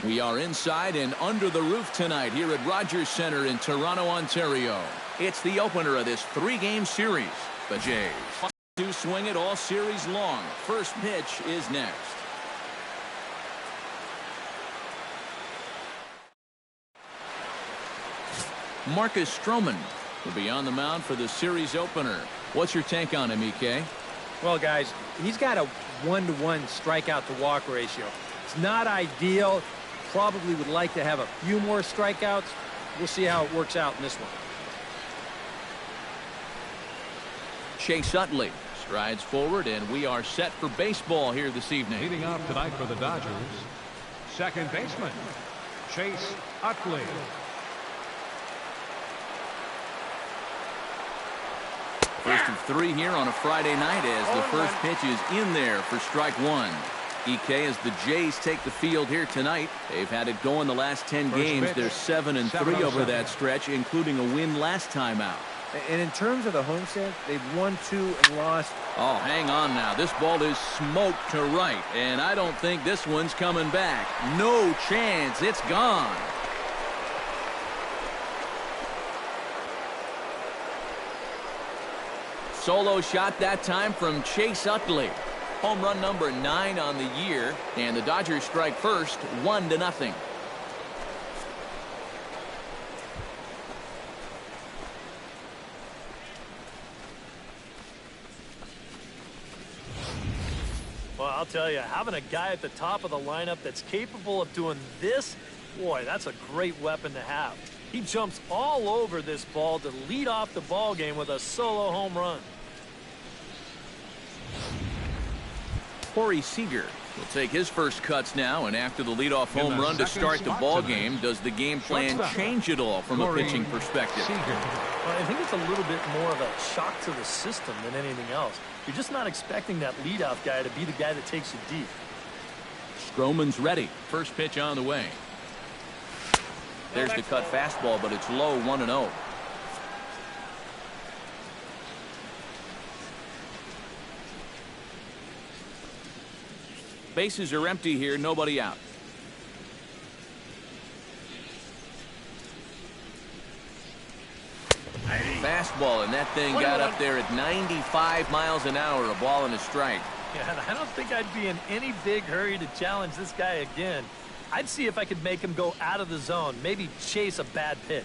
We are inside and under the roof tonight here at Rogers Centre in Toronto, Ontario. It's the opener of this 3-game series. The Jays to swing it all series long. First pitch is next. Marcus Stroman will be on the mound for the series opener. What's your take on him, EK? Well, guys, he's got a 1-to-1 strikeout to walk ratio. It's not ideal. Probably would like to have a few more strikeouts. We'll see how it works out in this one. Chase Utley strides forward, and we are set for baseball here this evening. Leading off tonight for the Dodgers, second baseman, Chase Utley. First of 3 here on a Friday night as the first pitch is in there for strike one. EK, as the Jays take the field here tonight. They've had it going the last 10 games. They're 7-3 over that stretch, including a win last time out. And in terms of the homestand, they've won 2 and lost. Oh, hang on now. This ball is smoked to right, and I don't think this one's coming back. No chance. It's gone. Solo shot that time from Chase Utley. Home run number 9 on the year, and the Dodgers strike first, 1-0. Well, I'll tell you, having a guy at the top of the lineup that's capable of doing this, boy, that's a great weapon to have. He jumps all over this ball to lead off the ball game with a solo home run. Corey Seager will take his first cuts now, and after the leadoff home run to start the ball game, does the game plan change at all from a pitching perspective? Well, I think it's a little bit more of a shock to the system than anything else. You're just not expecting that leadoff guy to be the guy that takes you deep. Stroman's ready. First pitch on the way. There's the cut fastball, but it's low, 1-0. Bases are empty here, nobody out. Fastball, and that thing got up there at 95 miles an hour, a ball and a strike. Yeah, and I don't think I'd be in any big hurry to challenge this guy again. I'd see if I could make him go out of the zone, maybe chase a bad pitch.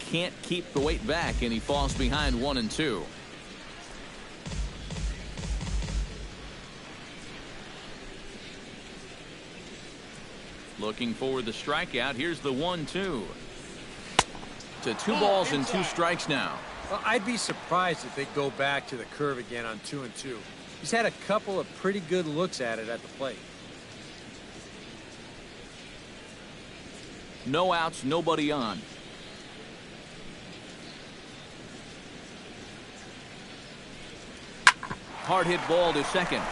Can't keep the weight back, and he falls behind 1-2. Looking for the strikeout. Here's the 1-2. To 2 balls and 2 strikes now. Well, I'd be surprised if they go back to the curve again on 2-2. He's had a couple of pretty good looks at it at the plate. No outs, nobody on. Hard hit ball to second.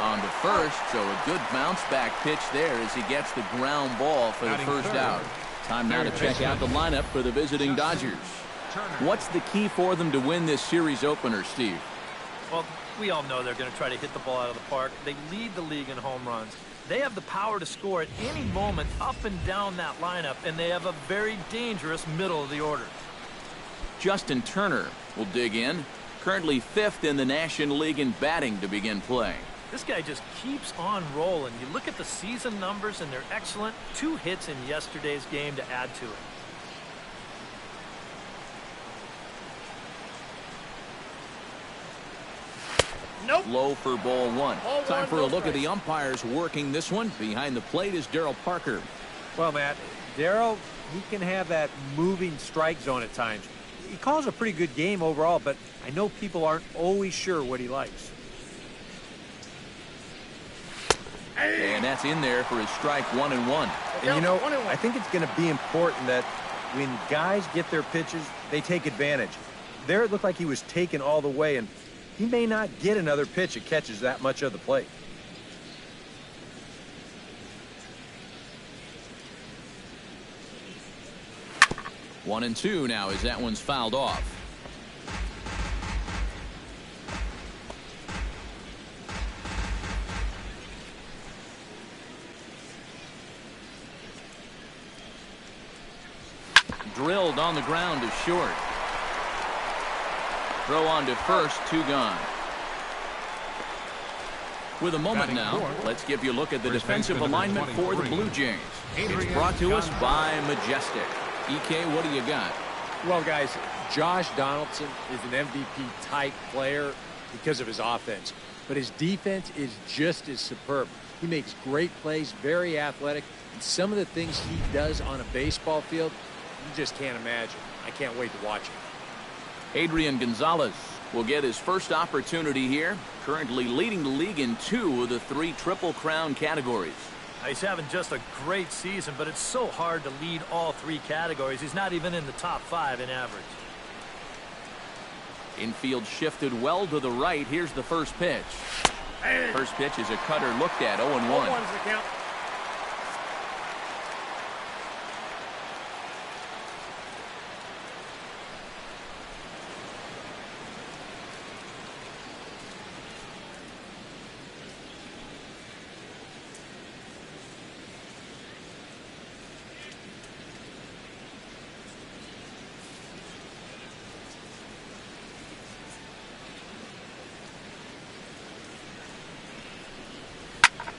On to first, so a good bounce back pitch there as he gets the ground ball for the first out. Time now to check out the lineup for the visiting Dodgers. What's the key for them to win this series opener, Steve? Well, we all know they're going to try to hit the ball out of the park. They lead the league in home runs. They have the power to score at any moment up and down that lineup, and they have a very dangerous middle of the order. Justin Turner will dig in. Currently 5th in the National League in batting to begin play. This guy just keeps on rolling. You look at the season numbers, and they're excellent. 2 hits in yesterday's game to add to it. Nope. Low for ball 1. Time for a look at the umpires working this one. Behind the plate is Darryl Parker. Well, Matt, Darryl, he can have that moving strike zone at times. He calls a pretty good game overall, but I know people aren't always sure what he likes. And that's in there for his strike 1-1. And you know, I think it's going to be important that when guys get their pitches, they take advantage. There it looked like he was taken all the way, and he may not get another pitch that catches that much of the plate. One and two now as that one's fouled off. drilled on the ground to short. Throw on to first, 2 gone. With a moment now, let's give you a look at the defensive alignment for the Blue Jays. It's brought to us by Majestic. EK, what do you got? Well, guys, Josh Donaldson is an MVP-type player because of his offense. But his defense is just as superb. He makes great plays, very athletic. And some of the things he does on a baseball field, you just can't imagine. I can't wait to watch him. Adrian Gonzalez will get his first opportunity here, currently leading the league in 2 of the 3 Triple Crown categories. He's having just a great season, but it's so hard to lead all 3 categories. He's not even in the top 5 in average. Infield shifted well to the right. Here's the first pitch. First pitch is a cutter looked at, 0-1.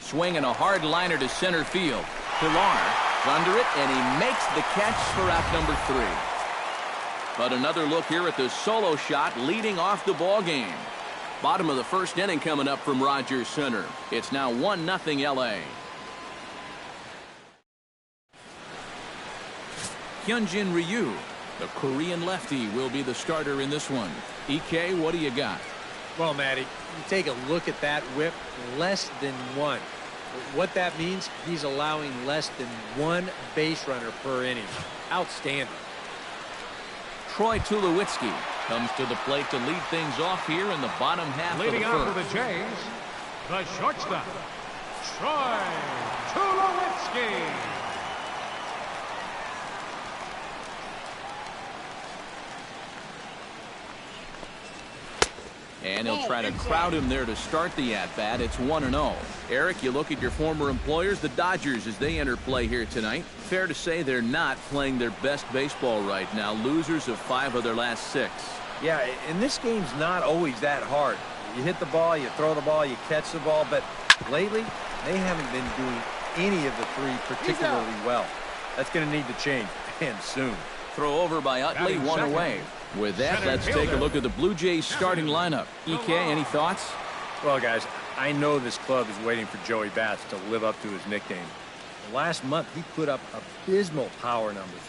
Swinging a hard liner to center field. Pilar under it, and he makes the catch for out number 3. But another look here at the solo shot leading off the ball game. Bottom of the first inning coming up from Rogers Center. It's now 1-0 LA. Hyunjin Ryu, the Korean lefty, will be the starter in this one. EK, what do you got? Well, Matty, you take a look at that whip, less than 1. What that means, he's allowing less than 1 base runner per inning. Outstanding. Troy Tulowitzki comes to the plate to lead things off here in the bottom half of the Leading first. out for the Jays, the shortstop, Troy Tulowitzki. And he'll try to crowd him there to start the at-bat. It's 1-0. Eric, you look at your former employers, the Dodgers, as they enter play here tonight. Fair to say they're not playing their best baseball right now. Losers of 5 of their last 6. Yeah, and this game's not always that hard. You hit the ball, you throw the ball, you catch the ball, but lately they haven't been doing any of the 3 particularly well. That's going to need to change, and soon. Throw over by Utley, 1 away. With that, let's take a look at the Blue Jays starting lineup. EK, any thoughts? Well, guys, I know this club is waiting for Joey Bats to live up to his nickname. Last month, he put up abysmal power numbers,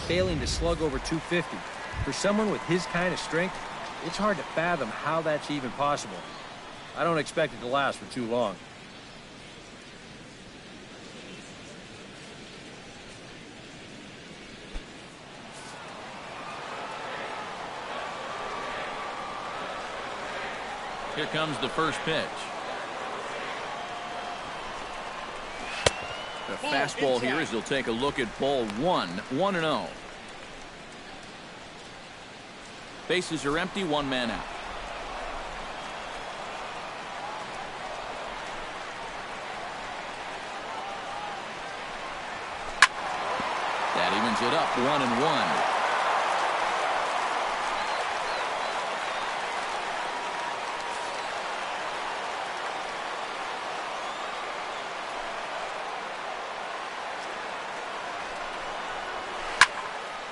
failing to slug over 250. For someone with his kind of strength, it's hard to fathom how that's even possible. I don't expect it to last for too long. Here comes the first pitch. The fastball here as he'll take a look at ball 1. 1-0. Bases are empty, 1 man out. That evens it up, 1-1.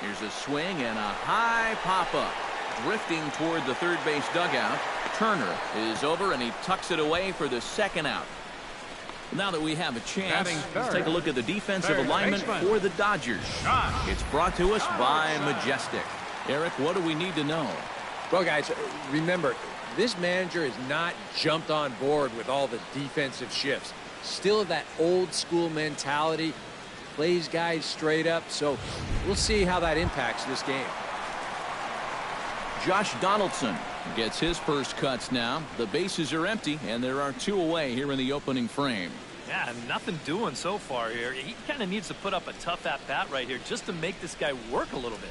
Here's a swing and a high pop-up. Drifting toward the third base dugout. Turner is over, and he tucks it away for the 2nd out. Now that we have a chance, let's take a look at the defensive alignment for the Dodgers. It's brought to us by Majestic. Eric, what do we need to know? Well, guys, remember, this manager has not jumped on board with all the defensive shifts. Still that old-school mentality. Plays guys straight up, so we'll see how that impacts this game. Josh Donaldson gets his first cuts now. The bases are empty, and there are 2 away here in the opening frame. Yeah, nothing doing so far here. He kind of needs to put up a tough at-bat right here just to make this guy work a little bit.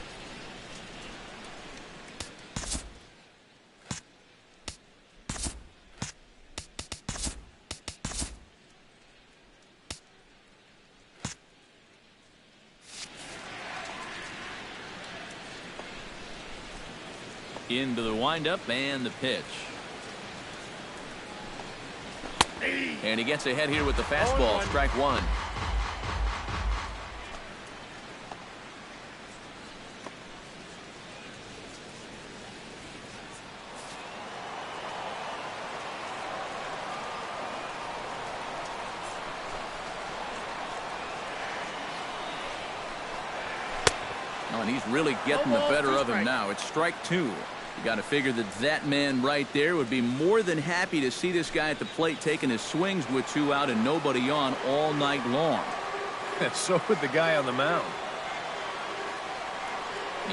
Into the windup and the pitch. And he gets ahead here with the fastball. Strike one. Oh, and he's really getting the better of him now. It's strike two. You got to figure that man right there would be more than happy to see this guy at the plate taking his swings with two out and nobody on all night long. So would the guy on the mound.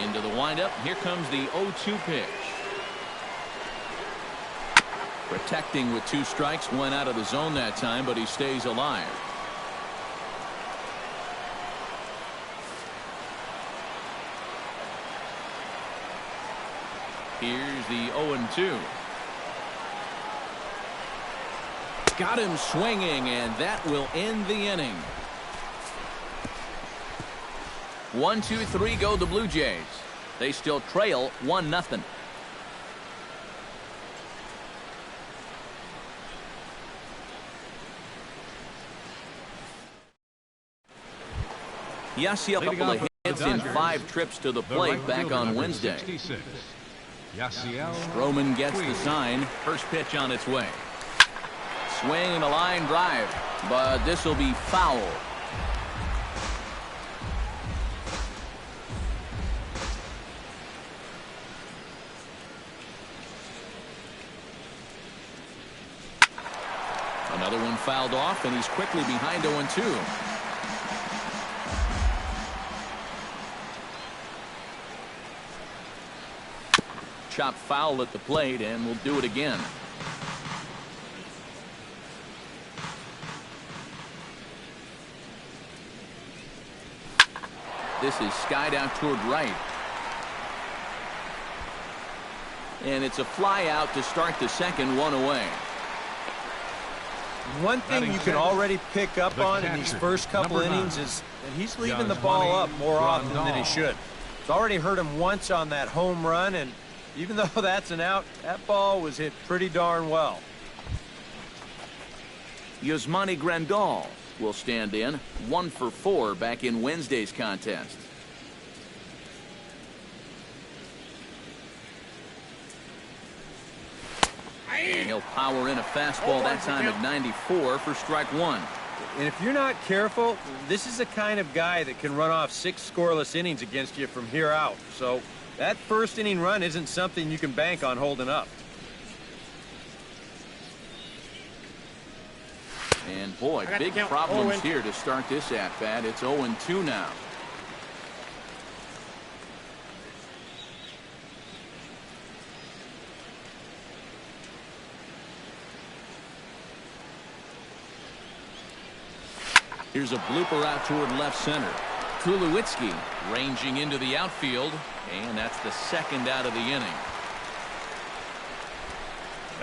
Into the windup. Here comes the 0-2 pitch. Protecting with two strikes. Went out of the zone that time, but he stays alive. Here's the 0-2. Got him swinging, and that will end the inning. 1-2-3 go the Blue Jays. They still trail 1-0. Yasiel, a couple of hits in 5 trips to the plate back on Wednesday. Stroman gets the sign. First pitch on its way. Swing and a line drive, but this will be foul. Another one fouled off, and he's quickly behind 0-2. Chop foul at the plate, and we'll do it again. This is skied out toward right. And it's a fly out to start the second, one away. One thing you can already pick up on in these first couple innings is that he's leaving the ball up more often than he should. It's already hurt him once on that home run, and even though that's an out, that ball was hit pretty darn well. Yasmani Grandal will stand in, 1 for 4 back in Wednesday's contest. And he'll power in a fastball that time at 94 for strike one. And if you're not careful, this is the kind of guy that can run off 6 scoreless innings against you from here out. So that first inning run isn't something you can bank on holding up. And boy, big problems here to start this at-bat. It's 0-2 now. Here's a blooper out toward left center. Tulowitzki ranging into the outfield, and that's the second out of the inning.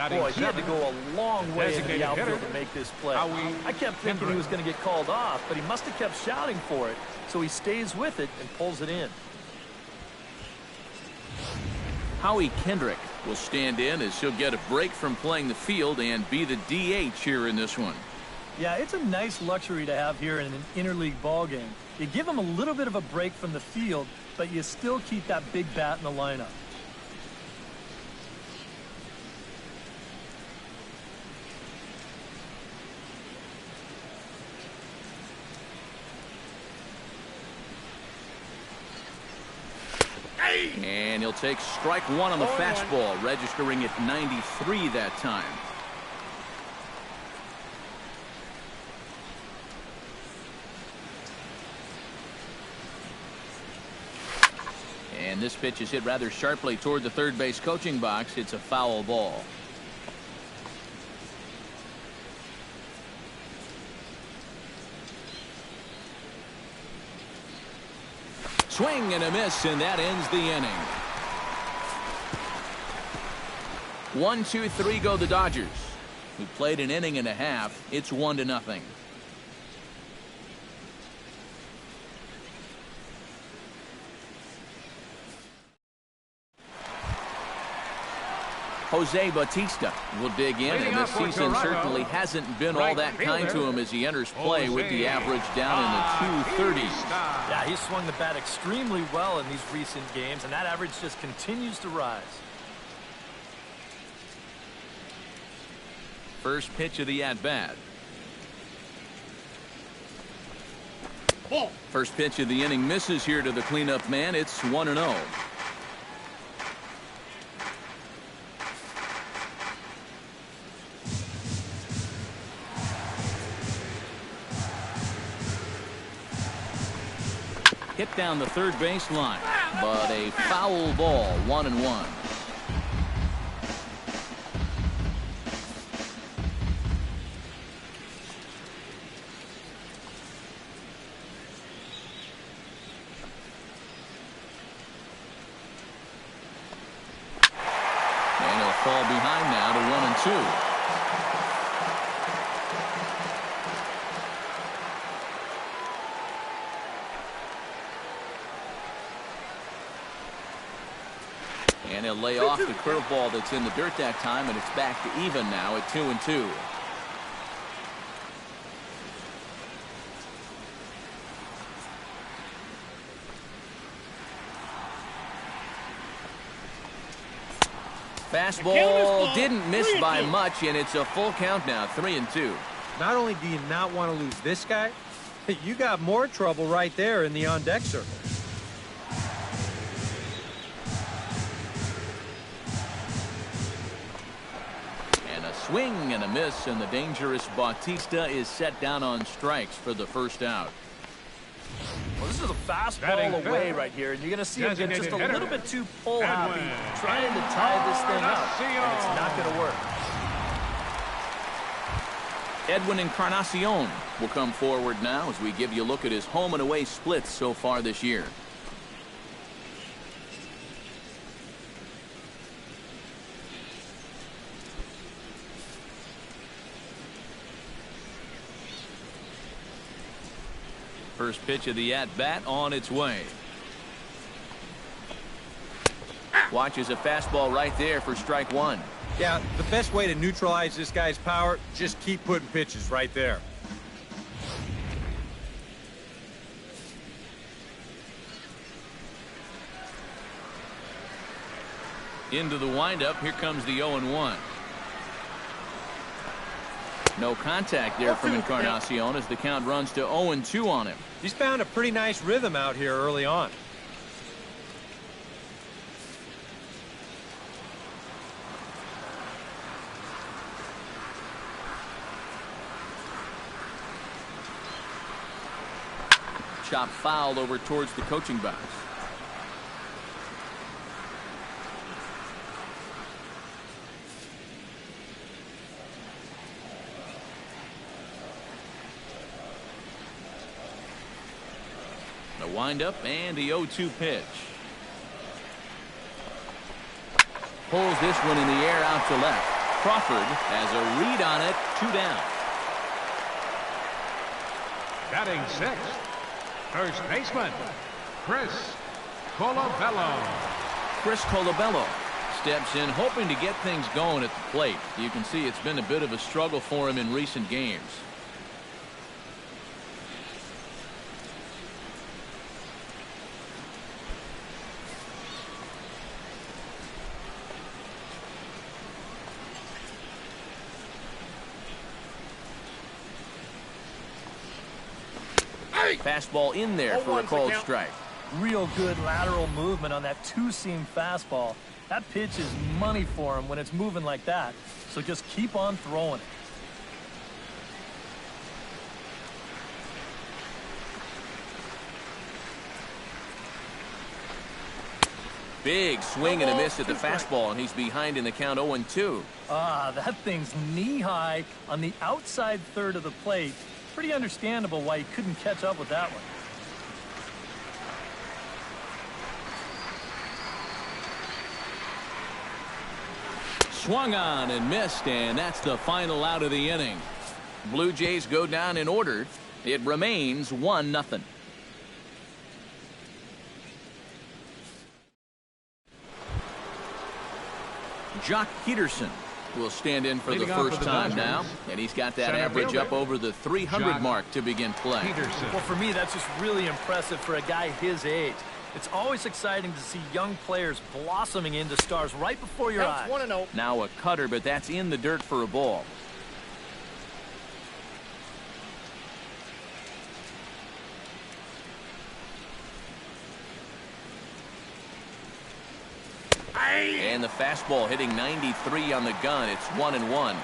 Boy, he had to go a long way into the outfield to make this play. I kept thinking he was going to get called off, but he must have kept shouting for it, so he stays with it and pulls it in. Howie Kendrick will stand in as he'll get a break from playing the field and be the DH here in this one. Yeah, it's a nice luxury to have here in an interleague ball game. You give him a little bit of a break from the field, but you still keep that big bat in the lineup. And he'll take strike one on the fastball, registering at 93 that time. And this pitch is hit rather sharply toward the third base coaching box. It's a foul ball. Swing and a miss, and that ends the inning. 1-2-3 go the Dodgers, who played an inning and a half. It's 1-0. Jose Bautista will dig in, and this season certainly hasn't been all that kind to him as he enters play with the average down in the 230s. Yeah, he's swung the bat extremely well in these recent games, and that average just continues to rise. First pitch of the at-bat. First pitch of the inning misses here to the cleanup man. It's 1-0. Hit down the third base line, but a foul ball, 1-1. And he'll fall behind now to 1-2. And he'll lay off the curveball that's in the dirt that time, and it's back to even now at 2-2. Fastball didn't miss by much, and it's a full count now, 3-2. Not only do you not want to lose this guy, you got more trouble right there in the on-deck circle. Swing and a miss, and the dangerous Bautista is set down on strikes for the first out. Well, this is a fastball away right here, and you're going to see him get just a little bit too pull happy, trying to tie this thing up, and it's not going to work. Edwin Encarnacion will come forward now as we give you a look at his home and away splits so far this year. First pitch of the at-bat on its way. Watches a fastball right there for strike one. Yeah, the best way to neutralize this guy's power, just keep putting pitches right there. Into the windup, here comes the 0-1. No contact there from Encarnacion as the count runs to 0-2 on him. He's found a pretty nice rhythm out here early on. Chop fouled over towards the coaching box. The windup and the 0-2 pitch. Pulls this one in the air out to left. Crawford has a read on it, 2 down. Batting sixth, first baseman, Chris Colabello. Chris Colabello steps in hoping to get things going at the plate. You can see it's been a bit of a struggle for him in recent games. Fastball in there for a called strike. Real good lateral movement on that two-seam fastball. That pitch is money for him when it's moving like that. So just keep on throwing it. Big swing and a miss at the fastball, and he's behind in the count 0-2. That thing's knee-high on the outside third of the plate. Pretty understandable why he couldn't catch up with that one. Swung on and missed, and that's the final out of the inning. Blue Jays go down in order. It remains 1-0. Jock Peterson will stand in for the first time now, and he's got that average up over the 300 mark to begin play. Well, for me, that's just really impressive for a guy his age. It's always exciting to see young players blossoming into stars right before your eyes. Now a cutter, but that's in the dirt for a ball. And the fastball hitting 93 on the gun. It's 1-1.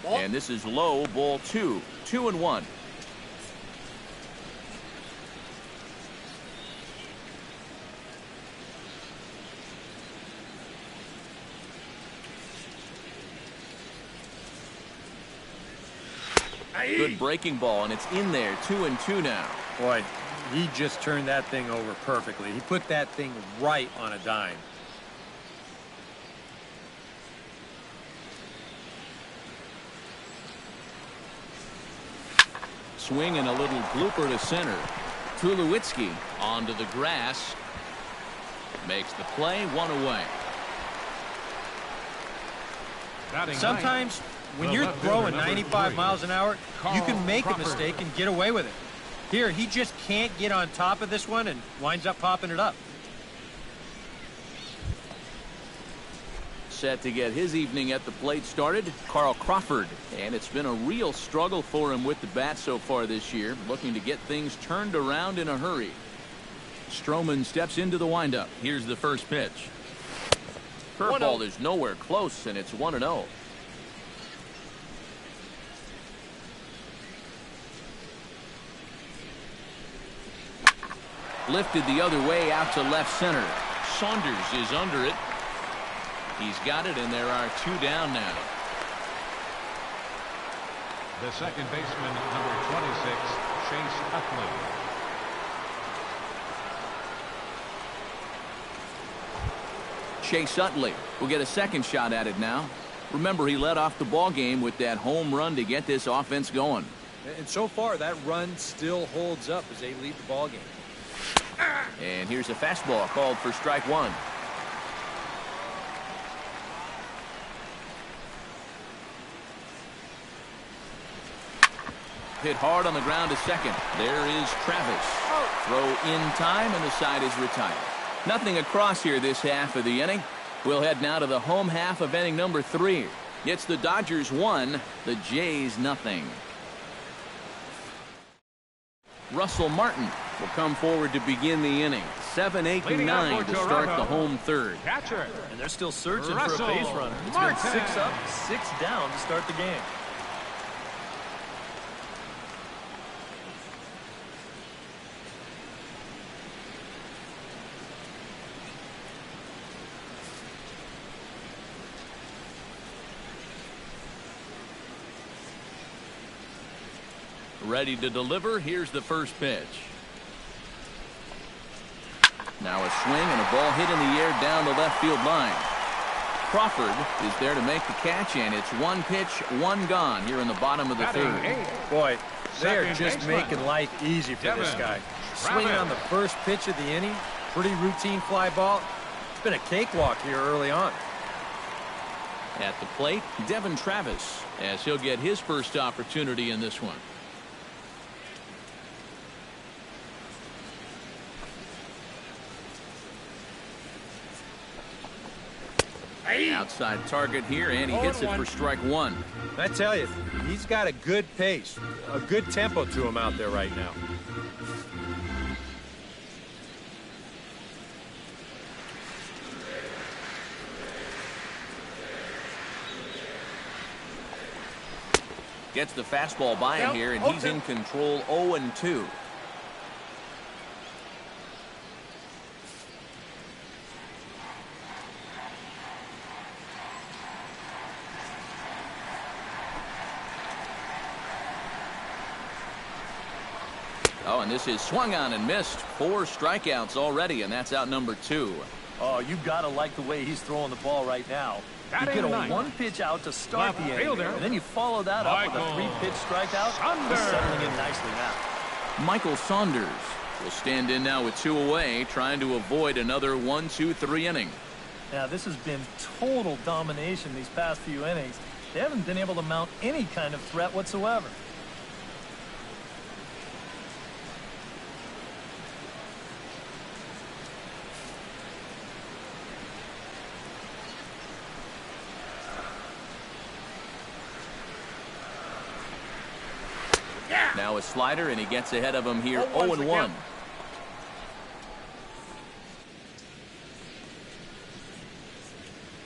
And this is low, ball 2. 2-1. Good breaking ball, and it's in there. 2-2 now. Boy, he just turned that thing over perfectly. He put that thing right on a dime. Swing and a little blooper to center. Tulowitzki onto the grass. Makes the play, 1 away. Sometimes when you're throwing 95 miles an hour, you can make a mistake and get away with it. Here, he just can't get on top of this one and winds up popping it up. Set to get his evening at the plate started, Carl Crawford. And it's been a real struggle for him with the bat so far this year, looking to get things turned around in a hurry. Stroman steps into the windup. Here's the first pitch. Curveball is nowhere close, and it's 1-0. Lifted the other way out to left center. Saunders is under it. He's got it, and there are 2 down now. The second baseman, number 26, Chase Utley. Chase Utley will get a second shot at it now. Remember, he led off the ball game with that home run to get this offense going. And so far, that run still holds up as they lead the ball game. And here's a fastball called for strike 1. Hit hard on the ground to second. There is Travis. Throw in time, and the side is retired. Nothing across here this half of the inning. We'll head now to the home half of inning number 3. It's the Dodgers 1, the Jays nothing. Russell Martin will come forward to begin the inning. 7, 8, and 9 to start the home third. Catcher. And they're still searching for a base runner. It's Martin. been 6 up, 6 down to start the game. Ready to deliver. Here's the first pitch. Now a swing and a ball hit in the air down the left field line. Crawford is there to make the catch, and it's 1 pitch, 1 gone here in the bottom of the third. Boy, they're just making life easy for this guy. Swinging on the first pitch of the inning, pretty routine fly ball. It's been a cakewalk here early on. At the plate, Devin Travis, as he'll get his first opportunity in this one. Outside target here, and he hits it for strike 1. I tell you, he's got a good pace, a good tempo to him out there right now. Gets the fastball by him here, and he's in control. 0-2. Oh, and this is swung on and missed. 4 strikeouts already, and that's out number 2. Oh, you got to like the way he's throwing the ball right now. You get a one-pitch out to start the inning, and then you follow that up with a 3-pitch strikeout. He's settling in nicely now. Michael Saunders will stand in now with 2 away, trying to avoid another 1-2-3 inning. Now, this has been total domination these past few innings. They haven't been able to mount any kind of threat whatsoever. Now a slider, and he gets ahead of him here, 0-1.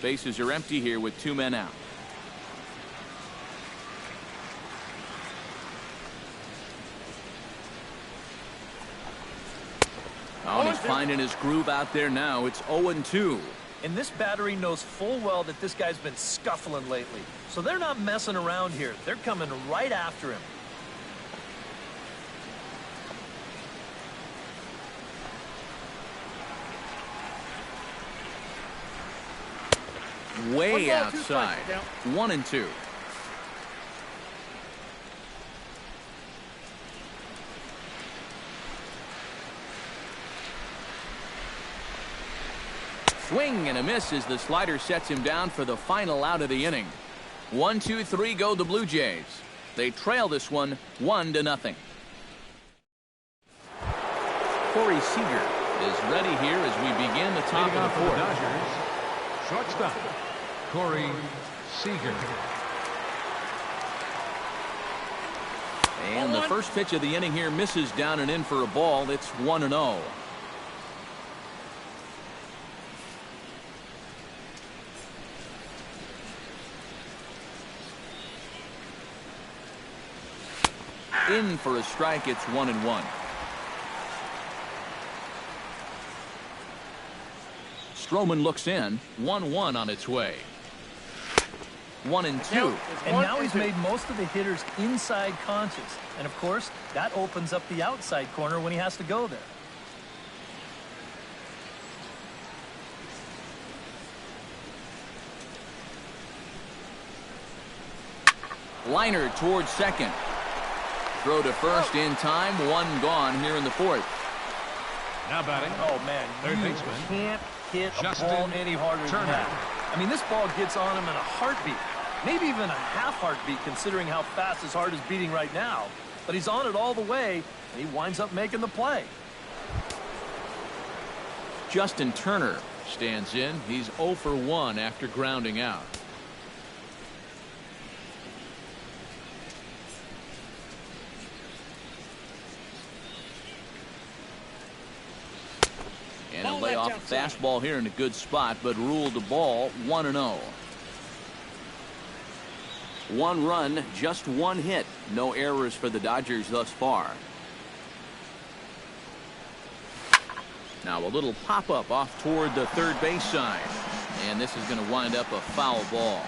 Bases are empty here with 2 men out. Oh, he's finding his groove out there now. It's 0-2. And this battery knows full well that this guy's been scuffling lately. So they're not messing around here. They're coming right after him. Way outside. 1-2. Swing and a miss as the slider sets him down for the final out of the inning. 1-2-3 go the Blue Jays. They trail this one 1-0. Corey Seager is ready here as we begin the top of the 4th. Shortstop, Corey Seager. And the first pitch of the inning here misses down and in for a ball. It's 1-0. In for a strike. It's 1-1. Stroman looks in. 1-1 on its way. 1-2. And now he's made most of the hitters inside conscious. And of course, that opens up the outside corner when he has to go there. Liner towards second. Throw to first in time. 1 gone here in the 4th. Now batting. Oh, man. Third you baseman. Can't hit a ball any harder than that. I mean, this ball gets on him in a heartbeat. Maybe even a half heartbeat considering how fast his heart is beating right now. But he's on it all the way, and he winds up making the play. Justin Turner stands in. He's 0 for 1 after grounding out. And a layoff fastball here in a good spot, but ruled the ball 1-0. 1 run, just 1 hit. No errors for the Dodgers thus far. Now a little pop-up off toward the third base side. And this is going to wind up a foul ball.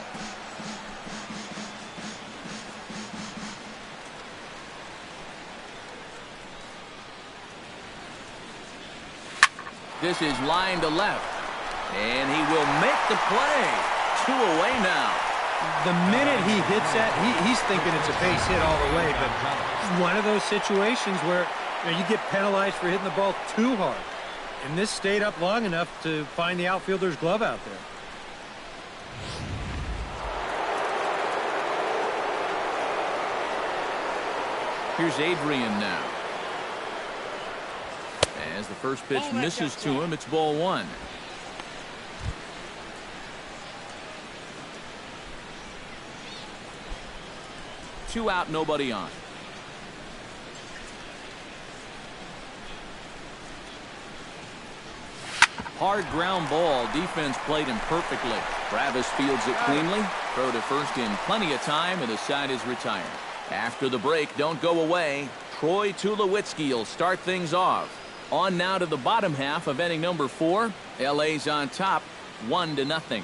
This is line to left. And he will make the play. 2 away now. The minute he hits that, he's thinking it's a base hit all the way. But it's one of those situations where you get penalized for hitting the ball too hard. And this stayed up long enough to find the outfielder's glove out there. Here's Adrian now. As the first pitch misses to him, it's ball 1. Two out, nobody on. Hard ground ball. Defense played him perfectly. Travis fields it cleanly. Throw to first in plenty of time, and the side is retired. After the break, don't go away. Troy Tulowitzki will start things off. On now to the bottom half of inning number 4. LA's on top, 1-0.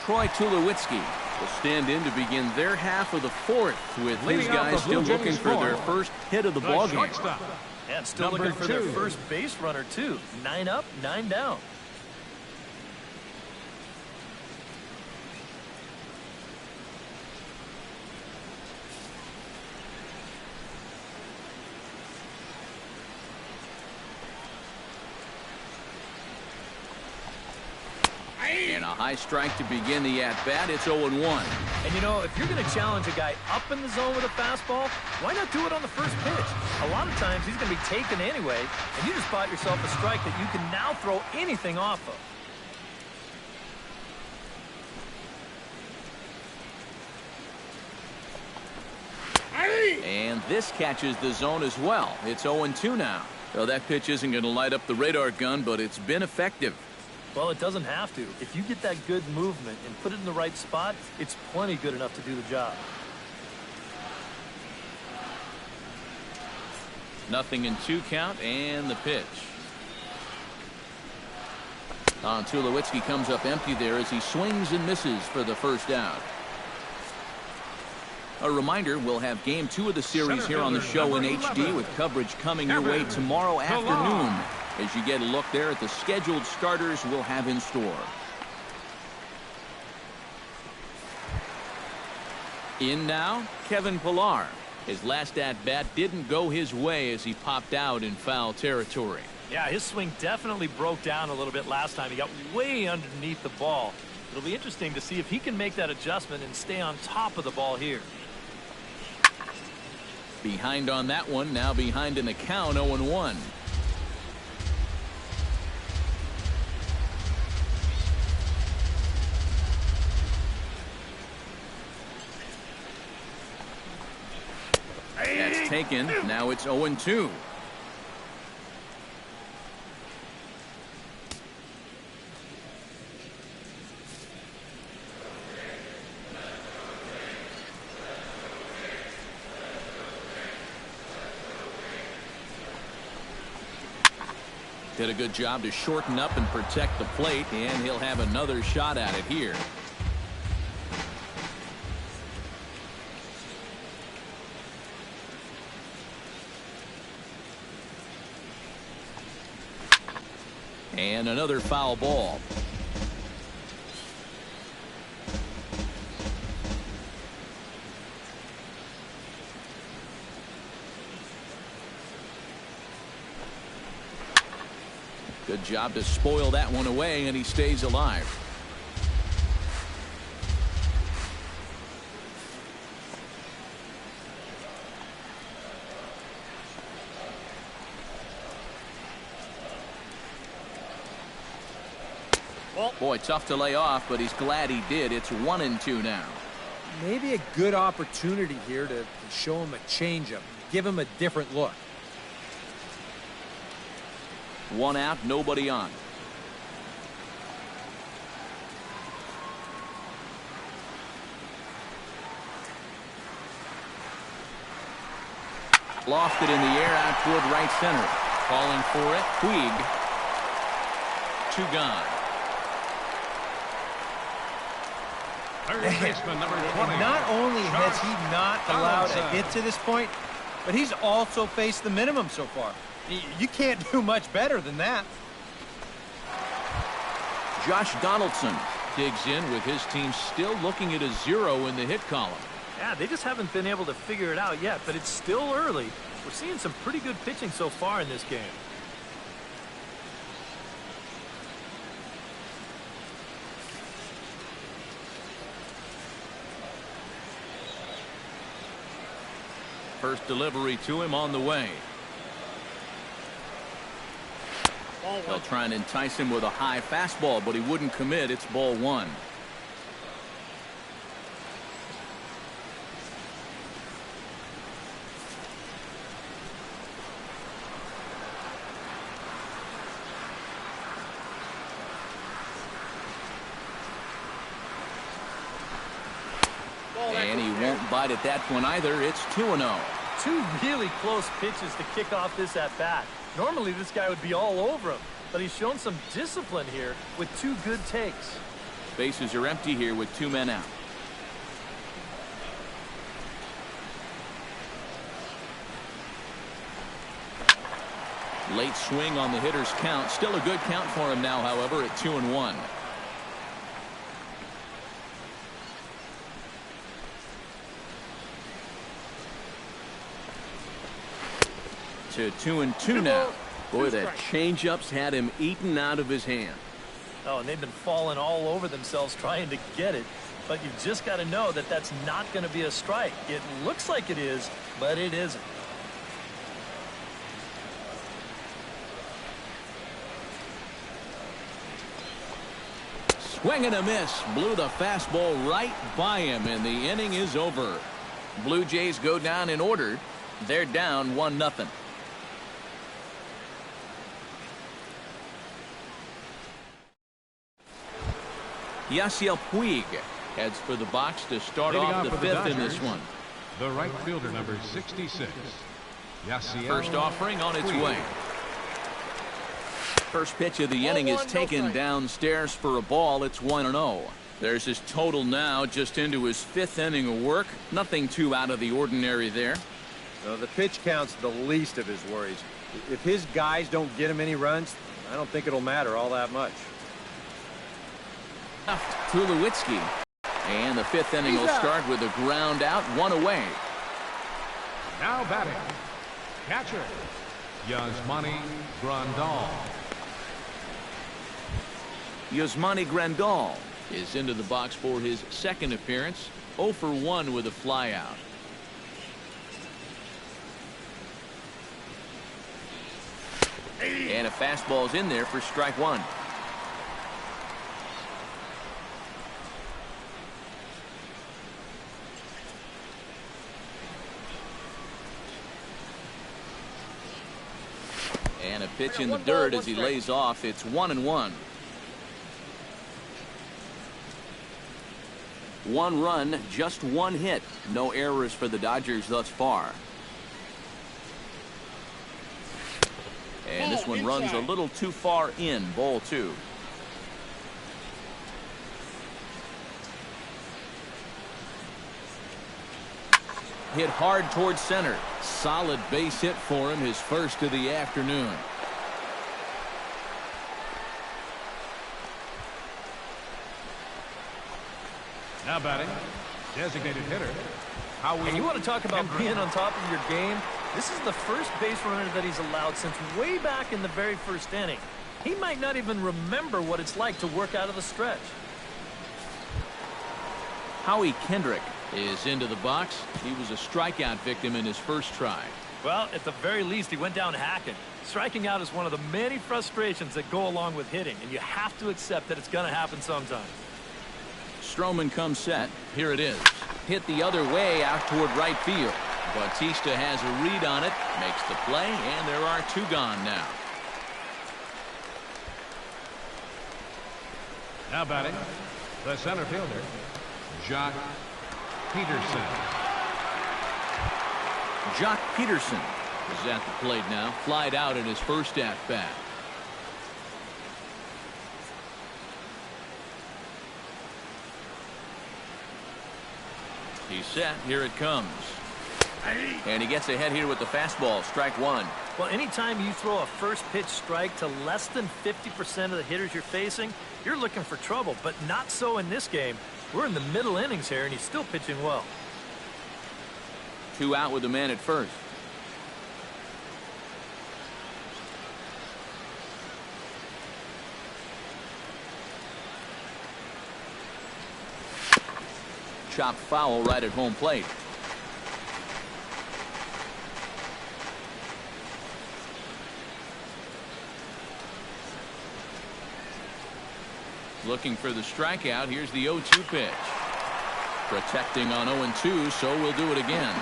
Troy Tulowitzki will stand in to begin their half of the 4th, with his guys still looking for their first hit of the ballgame. And still looking for their first base runner, too. 9 up, 9 down. high strike to begin the at-bat. It's 0-1. And, you know, if you're going to challenge a guy up in the zone with a fastball, why not do it on the first pitch? A lot of times he's going to be taken anyway, and you just bought yourself a strike that you can now throw anything off of. And this catches the zone as well. It's 0-2 now. Well, that pitch isn't going to light up the radar gun, but it's been effective. Well, it doesn't have to. If you get that good movement and put it in the right spot, it's plenty good enough to do the job. Nothing in 2 count, and the pitch. Tulowitzki comes up empty there as he swings and misses for the first out. A reminder, we'll have Game 2 of the series here on the show in HD with coverage coming your way tomorrow afternoon as you get a look there at the scheduled starters we'll have in store. In now, Kevin Pillar. His last at-bat didn't go his way as he popped out in foul territory. Yeah, his swing definitely broke down a little bit last time. He got way underneath the ball. It'll be interesting to see if he can make that adjustment and stay on top of the ball here. Behind on that one, now behind in the count, 0-1. That's taken. Now it's 0-2. Did a good job to shorten up and protect the plate, and he'll have another shot at it here. And another foul ball. Good job to spoil that one away, and he stays alive. Boy, tough to lay off, but he's glad he did. It's 1-2 now. Maybe a good opportunity here to show him a changeup, give him a different look. 1 out, nobody on. Lofted in the air out toward right center. Calling for it, Puig. 2 gone. Third baseman, number 20. Not only has he not allowed a hit to this point, but he's also faced the minimum so far. You can't do much better than that. Josh Donaldson digs in with his team still looking at a 0 in the hit column. Yeah, they just haven't been able to figure it out yet, but it's still early. We're seeing some pretty good pitching so far in this game. First delivery to him on the way. They'll try and entice him with a high fastball, but he wouldn't commit. It's ball 1. And he won't bite at that one either. It's 2-0. 2 really close pitches to kick off this at-bat. Normally this guy would be all over him, but he's shown some discipline here with 2 good takes. Bases are empty here with 2 men out. Late swing on the hitter's count. Still a good count for him now, however, at 2-1. To 2-2 now. Boy, that changeup's had him eaten out of his hand. Oh, and they've been falling all over themselves trying to get it. But you've just got to know that that's not going to be a strike. It looks like it is, but it isn't. Swing and a miss. Blew the fastball right by him, and the inning is over. Blue Jays go down in order. They're down 1-0. Yasiel Puig heads for the box to start off the fifth in this one. The right fielder, number 66. Yasiel First offering on its way. First pitch of the inning is taken downstairs for a ball. It's 1-0. There's his total now, just into his fifth inning of work. Nothing too out of the ordinary there. The pitch count's the least of his worries. If his guys don't get him any runs, I don't think it'll matter all that much. Left to Lewitsky. And the fifth inning will start with a ground out, one away. Now batting, catcher, Yasmani Grandal. Yasmani Grandal is into the box for his second appearance. 0 for 1 with a flyout. And a fastball's in there for strike one. And a pitch in the dirt as he lays off. It's 1-1. 1 run, just 1 hit. No errors for the Dodgers thus far. And this one runs a little too far in. Ball 2. Hit hard towards center. Solid base hit for him, his first of the afternoon. Now batting, designated hitter. And you want to talk about being on top of your game? This is the first base runner that he's allowed since way back in the very first inning. He might not even remember what it's like to work out of the stretch. Howie Kendrick is into the box. He was a strikeout victim in his first try. Well, at the very least, he went down hacking. Striking out is one of the many frustrations that go along with hitting, and you have to accept that it's going to happen sometime. Stroman comes set. Here it is. Hit the other way out toward right field. Bautista has a read on it, makes the play, and there are 2 gone now. Now batting, the center fielder, Jock Peterson. Jock Peterson is at the plate now. Flied out in his first at-bat. He's set. Here it comes. And he gets ahead here with the fastball. Strike 1. Well, anytime you throw a first pitch strike to less than 50% of the hitters you're facing, you're looking for trouble. But not so in this game. We're in the middle innings here, and he's still pitching well. 2 out with the man at first. Chopped foul right at home plate. Looking for the strikeout. Here's the 0-2 pitch. Protecting on 0-2, so we'll do it again.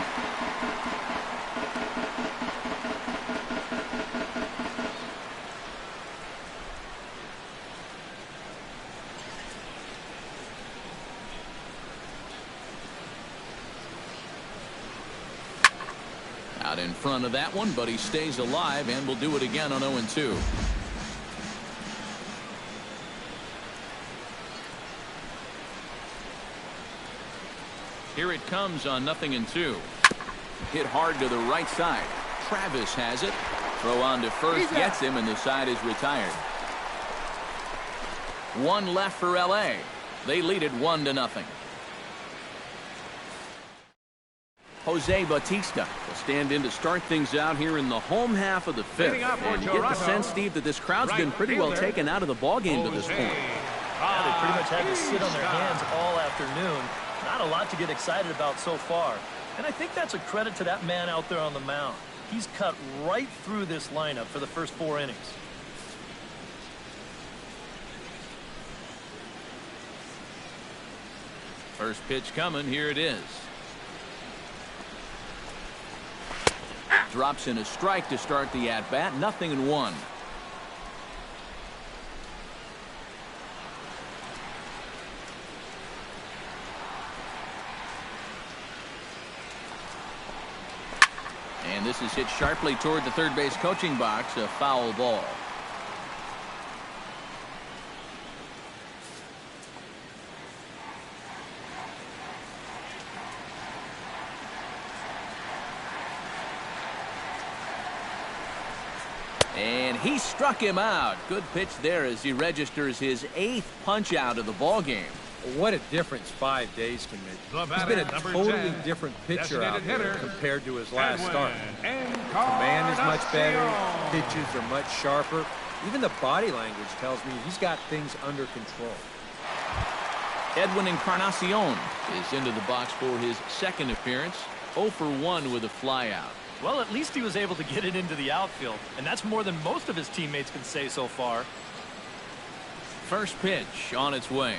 Out in front of that one, but he stays alive, and we'll do it again on 0-2. Here it comes on 0-2. Hit hard to the right side. Travis has it. Throw on to first, gets him, and the side is retired. 1 left for LA. They lead it 1-0. Jose Bautista will stand in to start things out here in the home half of the fifth. And you get the sense, Steve, that this crowd's been pretty well taken out of the ballgame to this point. Yeah, they pretty much had to sit on their hands all afternoon. Not a lot to get excited about so far. And I think that's a credit to that man out there on the mound. He's cut right through this lineup for the first 4 innings. First pitch coming. Here it is. Drops in a strike to start the at-bat. 0-1. And this is hit sharply toward the third base coaching box. A foul ball. And he struck him out. Good pitch there as he registers his 8th punch out of the ball game. What a difference 5 days can make. He's been a totally different pitcher out there compared to his last start. Command is much better. Pitches are much sharper. Even the body language tells me he's got things under control. Edwin Encarnacion is into the box for his second appearance. 0 for 1 with a flyout. Well, at least he was able to get it into the outfield, and that's more than most of his teammates can say so far. First pitch on its way.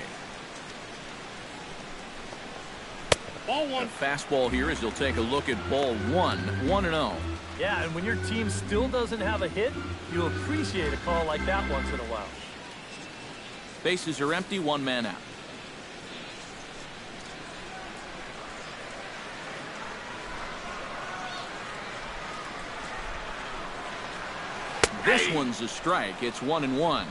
Ball one. A fastball here as he'll take a look at ball 1. 1-0. Yeah, and when your team still doesn't have a hit, you appreciate a call like that once in a while. Bases are empty. 1 man out. This one's a strike. It's 1-1.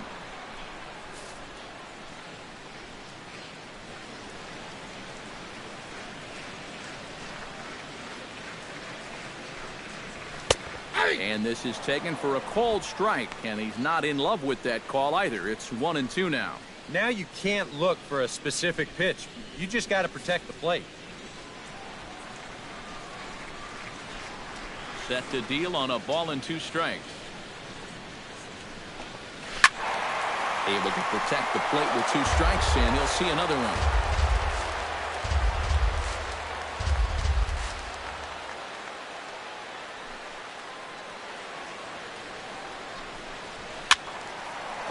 And this is taken for a called strike, and he's not in love with that call either. It's 1-2 now. Now you can't look for a specific pitch. You just got to protect the plate. Set to deal on a ball and 2 strikes. Able to protect the plate with 2 strikes, and he'll see another one.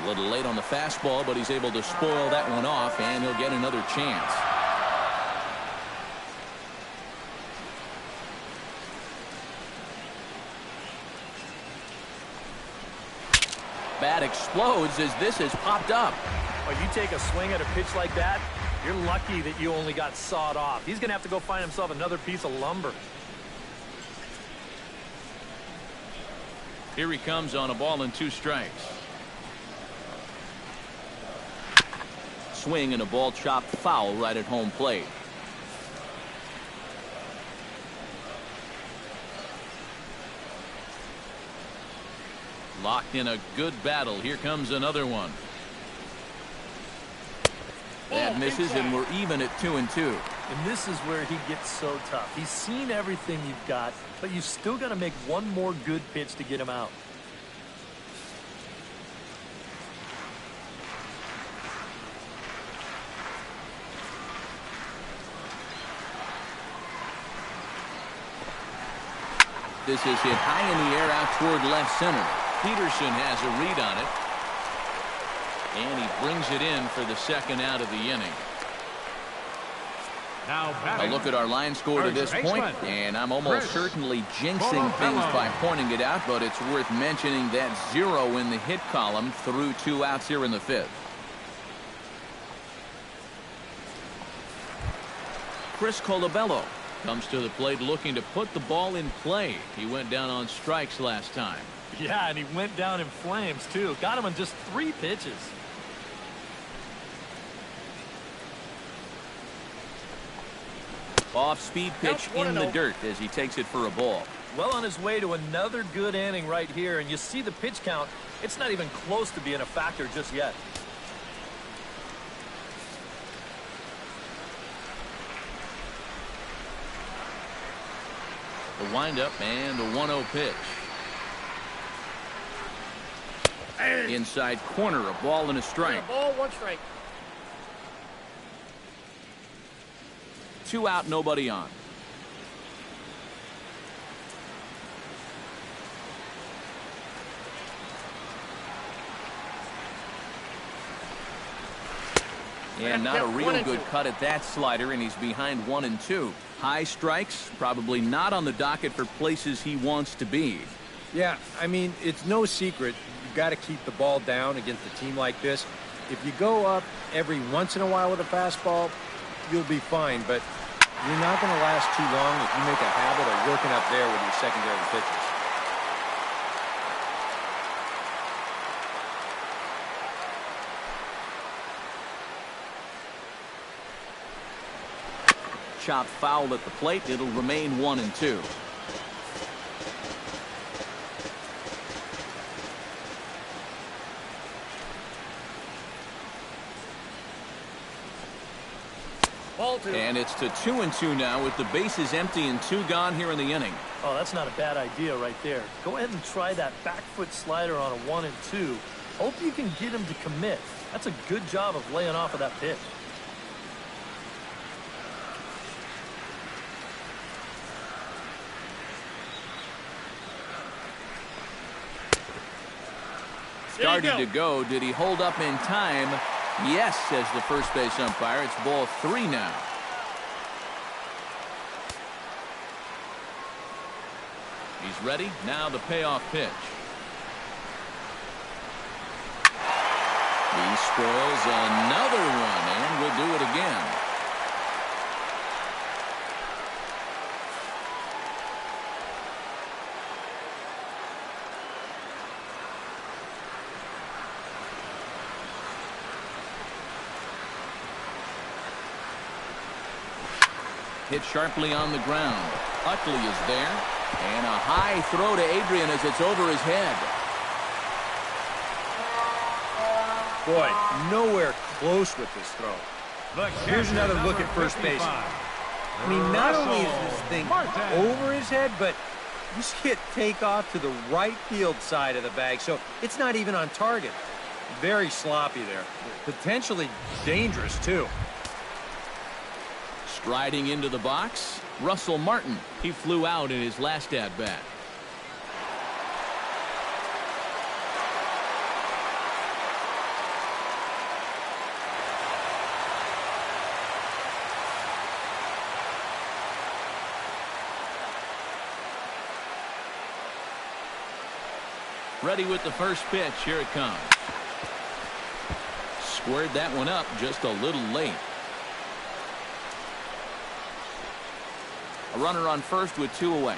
A little late on the fastball, but he's able to spoil that one off, and he'll get another chance. Bat explodes as this has popped up. Well, you take a swing at a pitch like that, you're lucky that you only got sawed off. He's going to have to go find himself another piece of lumber. Here he comes on a ball and 2 strikes. Swing and a ball chopped foul right at home plate. Locked in a good battle. Here comes another one. That misses, and we're even at 2-2. And this is where he gets so tough. He's seen everything you've got, but you still got to make one more good pitch to get him out. This is hit high in the air out toward left center. Peterson has a read on it. And he brings it in for the second out of the inning. Now a look at our line score to this point, and I'm almost certainly jinxing things by pointing it out, but it's worth mentioning that 0 in the hit column through 2 outs here in the 5th. Chris Colabello comes to the plate looking to put the ball in play. He went down on strikes last time. Yeah, and he went down in flames, too. Got him in just 3 pitches. Off-speed pitch in the dirt as he takes it for a ball. Well on his way to another good inning right here, and you see the pitch count. It's not even close to being a factor just yet. The windup and the 1-0 pitch. Inside corner, a ball and a strike. Ball, 1 strike. 2 out, nobody on. And not a real good cut at that slider, and he's behind 1-2. High strikes, probably not on the docket for places he wants to be. Yeah, I mean, it's no secret. You've got to keep the ball down against a team like this. If you go up every once in a while with a fastball, you'll be fine, but you're not going to last too long if you make a habit of working up there with your secondary pitches. Chopped foul at the plate. It'll remain 1-2. Ball 2. And it's to 2-2 now with the bases empty and 2 gone here in the inning. Oh, that's not a bad idea right there. Go ahead and try that back foot slider on a 1-2. Hope you can get him to commit. That's a good job of laying off of that pitch. Started to go. Did he hold up in time? Yes, says the first base umpire. It's ball 3 now. He's ready. Now the payoff pitch. He spoils another one, and will do it again. Hit sharply on the ground. Utley is there. And a high throw to Adrian as it's over his head. Boy, nowhere close with this throw. Here's another look at first base. I mean, not only is this thing over his head, but you see it take off to the right field side of the bag, so it's not even on target. Very sloppy there. Potentially dangerous, too. Striding into the box, Russell Martin. He flew out in his last at-bat. Ready with the first pitch. Here it comes. Squared that one up just a little late. A runner on first with 2 away.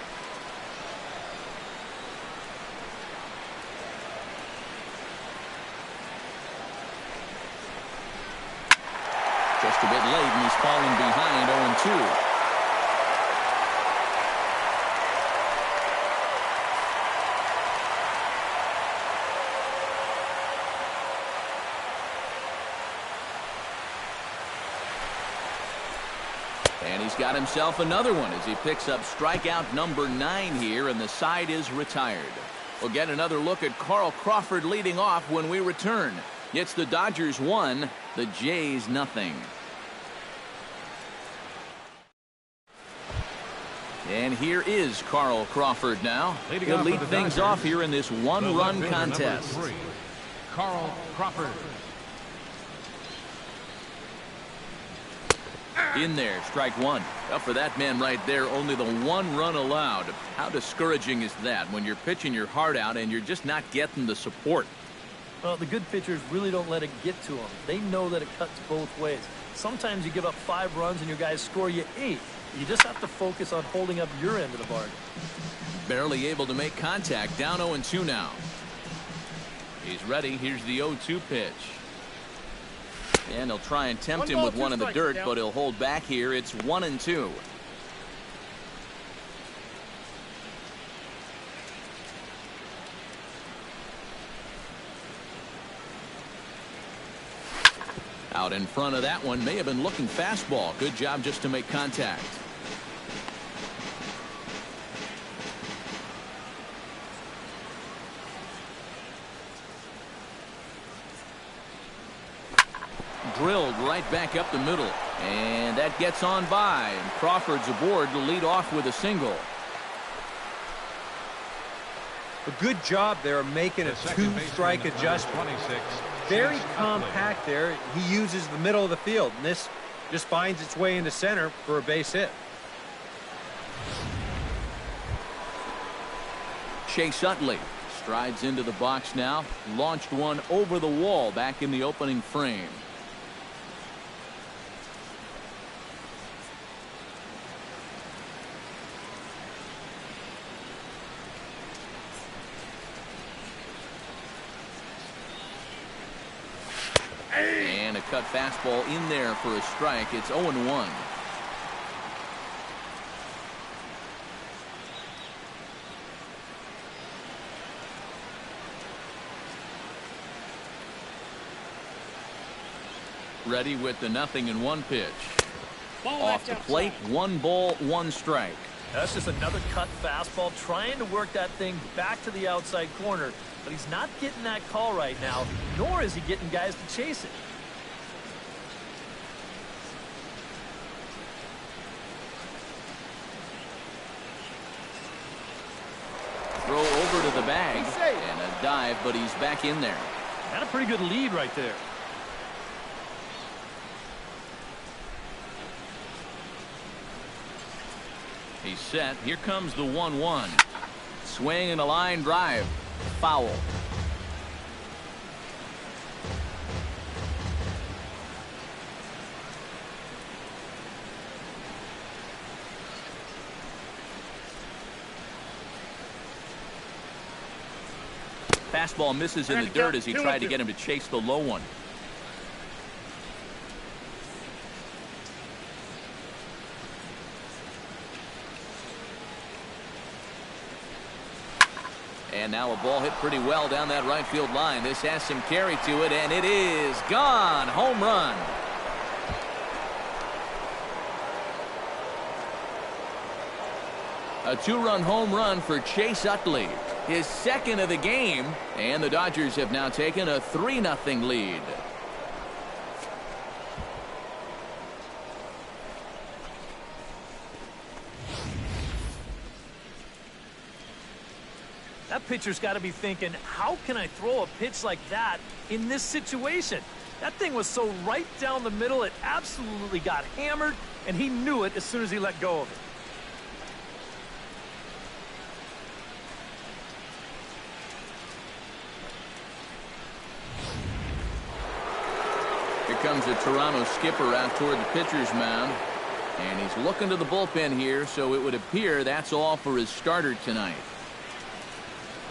Just a bit late, and he's falling behind 0-2. And he's got himself another one as he picks up strikeout number 9 here, and the side is retired. We'll get another look at Carl Crawford leading off when we return. It's the Dodgers 1, the Jays nothing. And here is Carl Crawford now. He'll lead things off here in this one-run contest. Carl Crawford. In there, strike 1. Well, for that man right there, only the 1 run allowed. How discouraging is that when you're pitching your heart out and you're just not getting the support? Well, the good pitchers really don't let it get to them. They know that it cuts both ways. Sometimes you give up 5 runs and your guys score you 8. You just have to focus on holding up your end of the bargain. Barely able to make contact. Down 0-2 now. He's ready. Here's the 0-2 pitch. And he'll try and tempt him with one in the dirt, but he'll hold back here. It's 1-2. Out in front of that one, may have been looking fastball. Good job just to make contact. drilled right back up the middle. And that gets on by. And Crawford's aboard to lead off with a single. A good job there of making a two-strike adjustment. Very compact there. He uses the middle of the field, and this just finds its way into center for a base hit. Chase Utley strides into the box now. Launched one over the wall back in the opening frame. And a cut fastball in there for a strike. It's 0-1. Ready with the 0-1 pitch. Off the plate, 1 ball, 1 strike. That's just another cut fastball, trying to work that thing back to the outside corner. But he's not getting that call right now, nor is he getting guys to chase it. Throw over to the bag, and a dive, but he's back in there. Got a pretty good lead right there. He's set. Here comes the 1-1. Swing and a line drive. Foul. Fastball misses in the dirt as he tried to get him to chase the low one. And now a ball hit pretty well down that right field line. This has some carry to it, and it is gone. Home run. A 2-run home run for Chase Utley. His second of the game, and the Dodgers have now taken a 3-0 lead. That pitcher's got to be thinking, how can I throw a pitch like that in this situation? That thing was so right down the middle, it absolutely got hammered, and he knew it as soon as he let go of it. Here comes the Toronto skipper out toward the pitcher's mound. And he's looking to the bullpen here, so it would appear that's all for his starter tonight.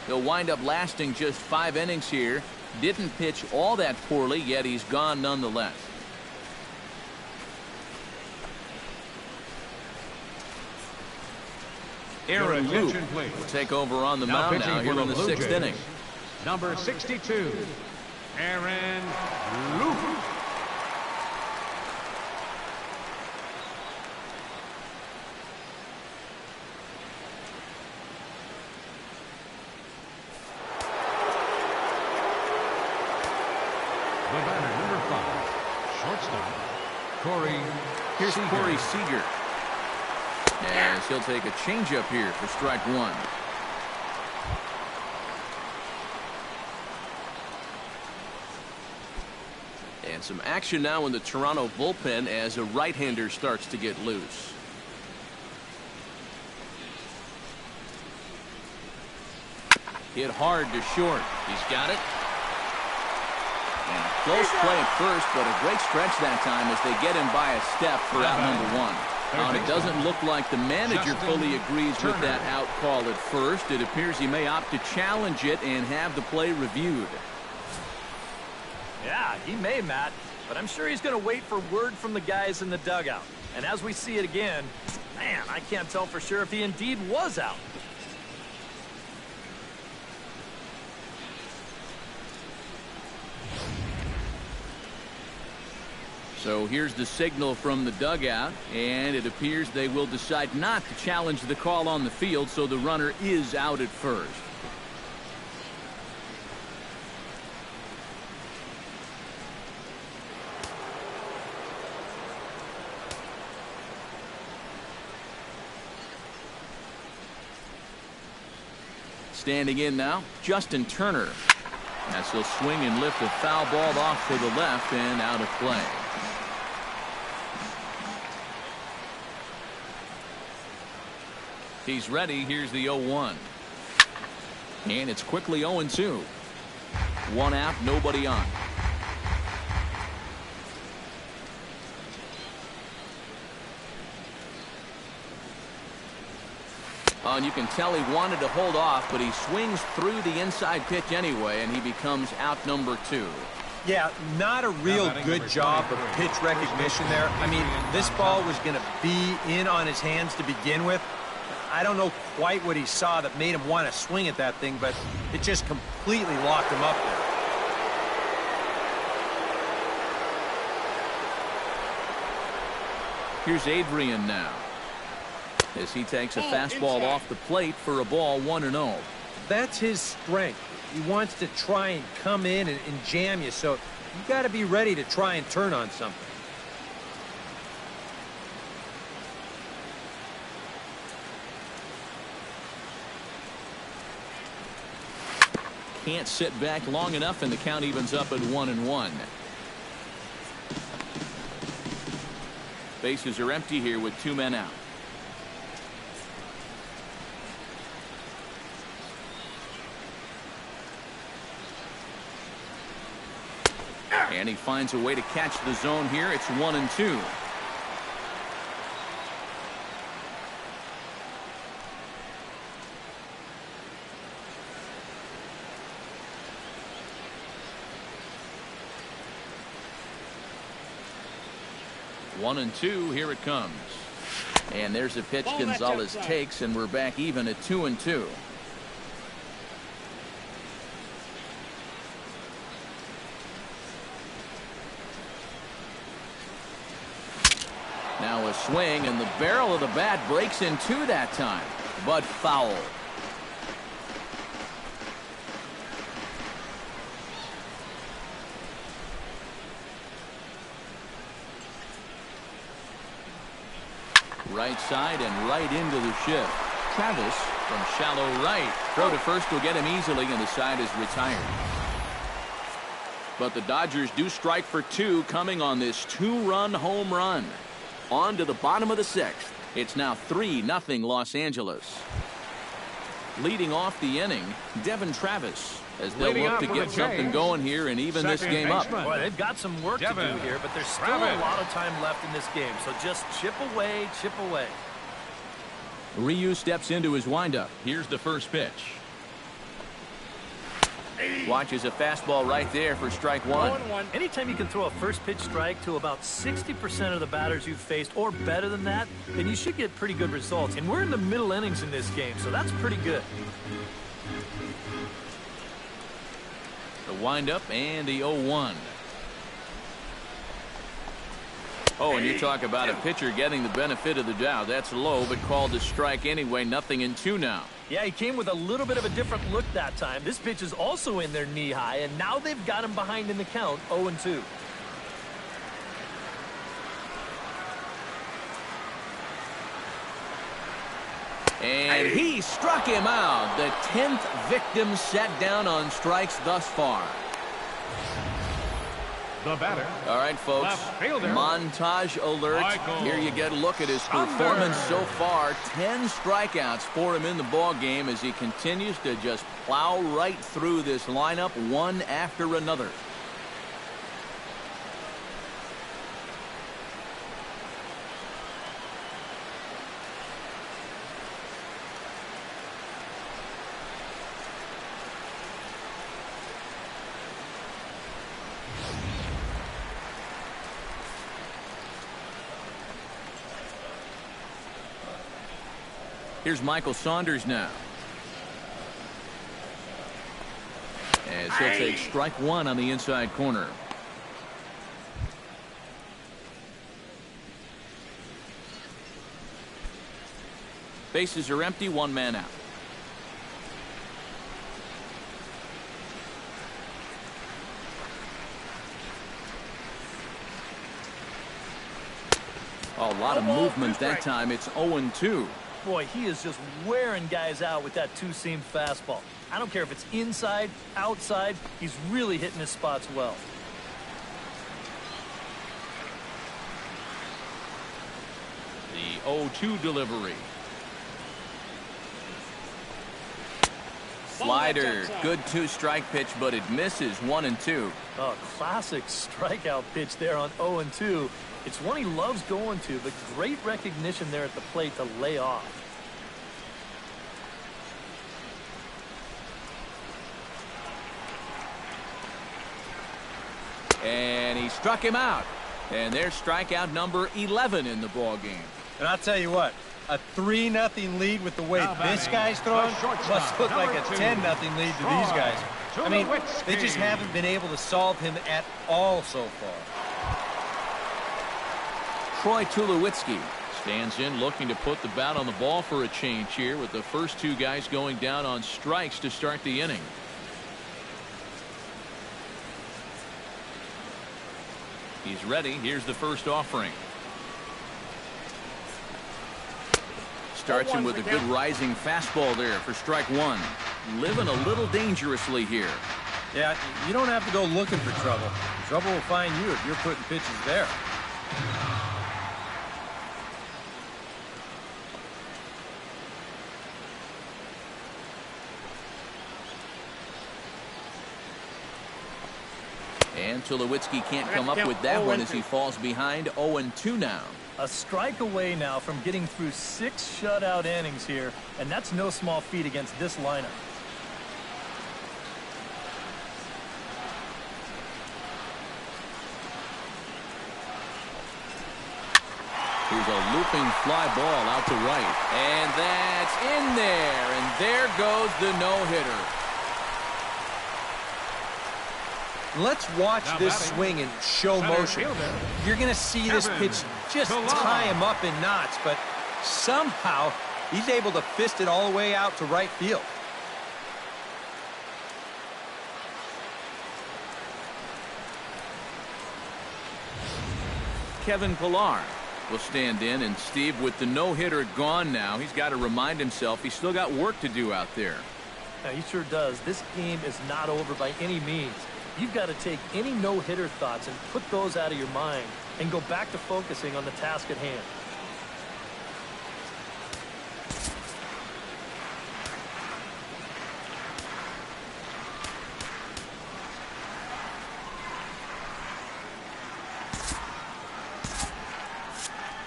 He'll wind up lasting just 5 innings here. Didn't pitch all that poorly, yet he's gone nonetheless. Aaron Luke will take over on the mound now here in the 6th inning. Number 62, Aaron Luke. The batter, number 5, shortstop, Corey. Here's Corey Seager. As he'll take a changeup here for strike 1. And some action now in the Toronto bullpen as a right-hander starts to get loose. Hit hard to short. He's got it. And close play at first, but a great stretch that time as they get him by a step for out number 1. And it doesn't look like the manager fully agrees with that out call at first. It appears he may opt to challenge it and have the play reviewed. Yeah, he may, Matt, but I'm sure he's going to wait for word from the guys in the dugout. And as we see it again, man, I can't tell for sure if he indeed was out. So here's the signal from the dugout, and it appears they will decide not to challenge the call on the field, so the runner is out at first. Standing in now, Justin Turner. As he'll swing and lift a foul ball off to the left and out of play. He's ready. Here's the 0-1. And it's quickly 0-2. One out, nobody on. And you can tell he wanted to hold off, but he swings through the inside pitch anyway, and he becomes out number 2. Yeah, not a real good job of pitch recognition there. I mean, this ball was going to be in on his hands to begin with. I don't know quite what he saw that made him want to swing at that thing, but it just completely locked him up there. Here's Adrian now, as he takes a fastball off the plate for a ball 1-0. That's his strength. He wants to try and come in and jam you, so you got to be ready to try and turn on something. Can't sit back long enough, and the count evens up at 1-1. Bases are empty here with 2 men out. And he finds a way to catch the zone here. It's 1-2. One and two, here it comes. And there's a pitch Gonzalez takes, and we're back even at 2-2. Now a swing, and the barrel of the bat breaks in two that time, but foul. Right side and right into the shift. Travis from shallow right. Throw to first will get him easily, and the side is retired. But the Dodgers do strike for two, coming on this two-run home run. On to the bottom of the sixth. It's now 3-0 Los Angeles. Leading off the inning, Devin Travis, as they'll look to get something going here and even this game up. Boy, they've got some work to do here, but there's still a lot of time left in this game. So just chip away, chip away. Ryu steps into his windup. Here's the first pitch. Watches a fastball right there for strike one. Anytime you can throw a first pitch strike to about 60% of the batters you've faced or better than that, then you should get pretty good results. And we're in the middle innings in this game, so that's pretty good. The windup and the 0-1. Oh, and you talk about a pitcher getting the benefit of the doubt. That's low, but called a strike anyway. 0-2 now. Yeah, he came with a little bit of a different look that time. This pitch is also in there knee high, and now they've got him behind in the count, 0-2. And he struck him out. The 10th victim set down on strikes thus far. The batter. All right, folks. Montage alert. Here you get a look at his performance so far. 10 strikeouts for him in the ball game as he continues to just plow right through this lineup one after another. Here's Michael Saunders now. As he'll take strike one on the inside corner. Bases are empty, one man out. A lot of movement that time. It's 0-2. Boy, he is just wearing guys out with that two-seam fastball. I don't care if it's inside, outside, he's really hitting his spots well. The 0-2 delivery. Slider, good 2-strike pitch, but it misses 1-2. Oh, classic strikeout pitch there on 0-2. It's one he loves going to, but great recognition there at the plate to lay off. And he struck him out. And there's strikeout number 11 in the ball game. And I'll tell you what, a 3-0 lead with the way this guy's throwing must look like a 10-0 lead to these guys. I mean, they just haven't been able to solve him at all so far. Troy Tulowitzki stands in, looking to put the bat on the ball for a change here, with the first two guys going down on strikes to start the inning. He's ready. Here's the first offering. Starts him with a good rising fastball there for strike one. Living a little dangerously here. Yeah, you don't have to go looking for trouble. Trouble will find you if you're putting pitches there. And Tulowitzki can't come up with that one as he falls behind 0-2 now. A strike away now from getting through 6 shutout innings here, and that's no small feat against this lineup. Here's a looping fly ball out to right. And that's in there, and there goes the no-hitter. Let's watch this swing in show motion. You're going to see this pitch just tie him up in knots, but somehow he's able to fist it all the way out to right field. Kevin Pillar will stand in, and Steve, with the no-hitter gone now, he's got to remind himself he's still got work to do out there. Yeah, he sure does. This game is not over by any means. You've got to take any no-hitter thoughts and put those out of your mind and go back to focusing on the task at hand.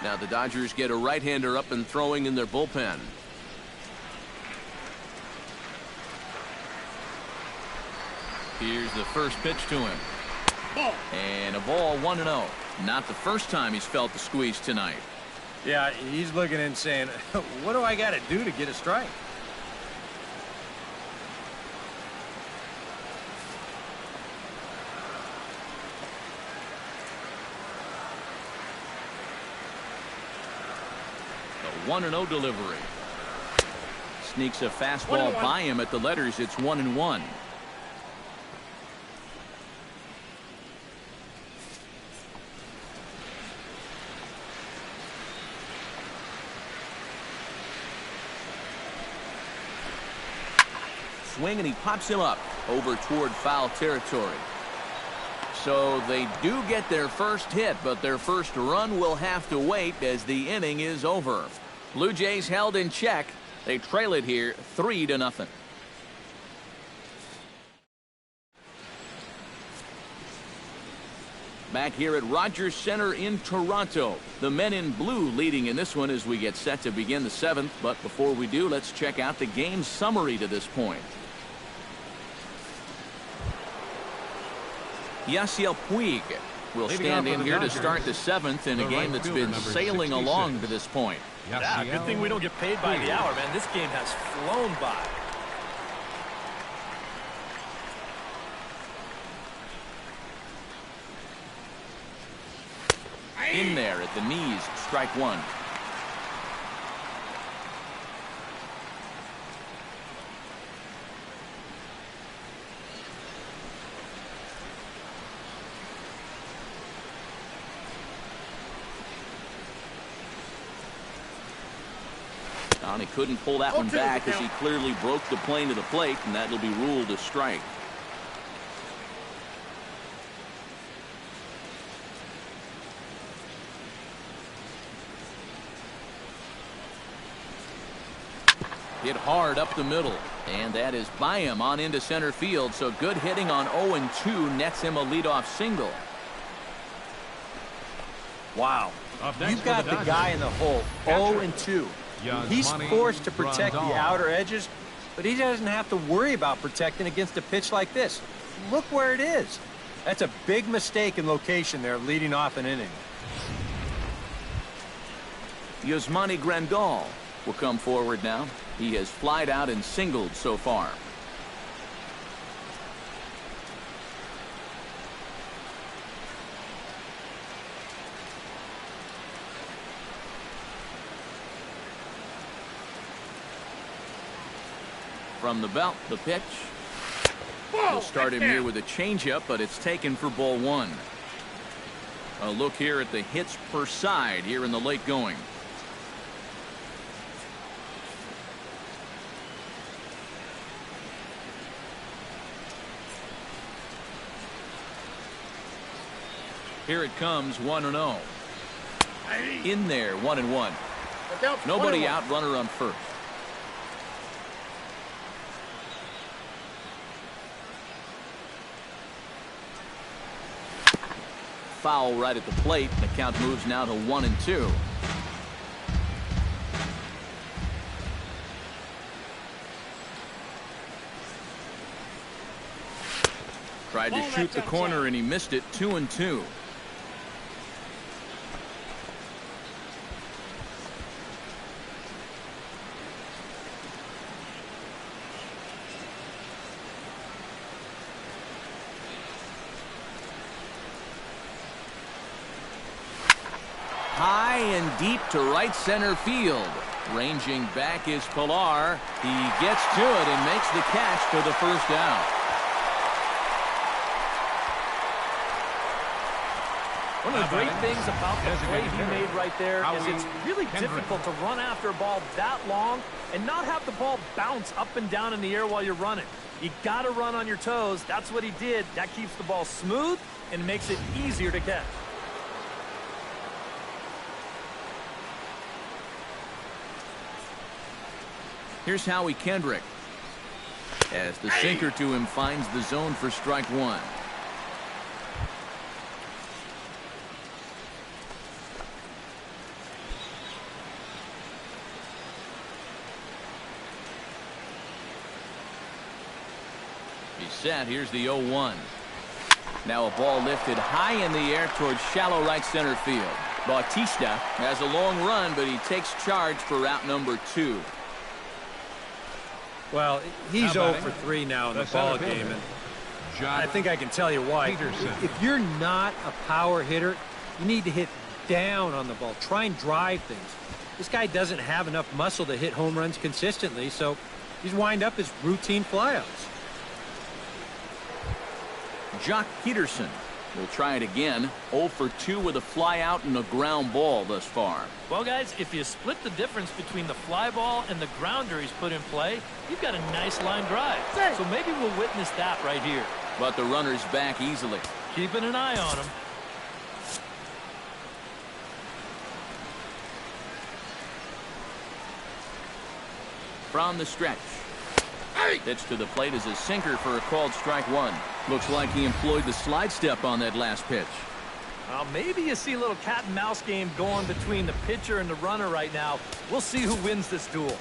Now the Dodgers get a right-hander up and throwing in their bullpen. Here's the first pitch to him. And a ball, 1-0. Not the first time he's felt the squeeze tonight. Yeah, he's looking and saying, what do I got to do to get a strike? The 1-0 delivery. Sneaks a fastball by him at the letters. It's 1-1. Swing, and he pops him up over toward foul territory. So they do get their first hit, but their first run will have to wait as the inning is over. Blue Jays held in check. They trail it here 3-0. Back here at Rogers Center in Toronto. The men in blue leading in this one as we get set to begin the 7th. But before we do, let's check out the game summary to this point. Yasiel Puig will stand in here to start the 7th in a game that's been sailing along to this point. Yeah, good thing we don't get paid by the hour, man. This game has flown by. In there at the knees, strike one. Well, he couldn't pull that one back as he clearly broke the plane to the plate, and that'll be ruled a strike. Hit hard up the middle, and that is by him on into center field. So good hitting on 0-2 nets him a leadoff single. Wow. You've got the guy in the hole, 0-2. He's forced to protect the outer edges, but he doesn't have to worry about protecting against a pitch like this. Look where it is. That's a big mistake in location there, leading off an inning. Yasmani Grandal will come forward now. He has flied out and singled so far. From the belt, the pitch. He'll start him here with a changeup, but it's taken for ball one. A look here at the hits per side here in the late going. Here it comes, 1-0. In there, 1-1. Nobody out, runner on first. Foul right at the plate. The count moves now to 1-2. Tried to shoot the corner and he missed it. 2-2. High and deep to right center field. Ranging back is Pilar. He gets to it and makes the catch for the first out. One of the great things about the play he made right there is it's really difficult to run after a ball that long and not have the ball bounce up and down in the air while you're running. You got to run on your toes. That's what he did. That keeps the ball smooth and makes it easier to catch. Here's Howie Kendrick as the sinker to him finds the zone for strike one. He's set. Here's the 0-1. Now a ball lifted high in the air towards shallow right center field. Bautista has a long run, but he takes charge for route number 2. Well, he's 0 for 3 now in the ball game, and I think I can tell you why. If you're not a power hitter, you need to hit down on the ball. Try and drive things. This guy doesn't have enough muscle to hit home runs consistently, so he's wind up his routine flyouts. Jock Peterson will try it again. 0 for 2 with a fly out and a ground ball thus far. Well, guys, if you split the difference between the fly ball and the grounder he's put in play, you've got a nice line drive. So maybe we'll witness that right here. But the runner's back easily. Keeping an eye on him. From the stretch. Pitch to the plate is a sinker for a called strike one. Looks like he employed the slide step on that last pitch. Well, maybe you see a little cat and mouse game going between the pitcher and the runner right now. We'll see who wins this duel.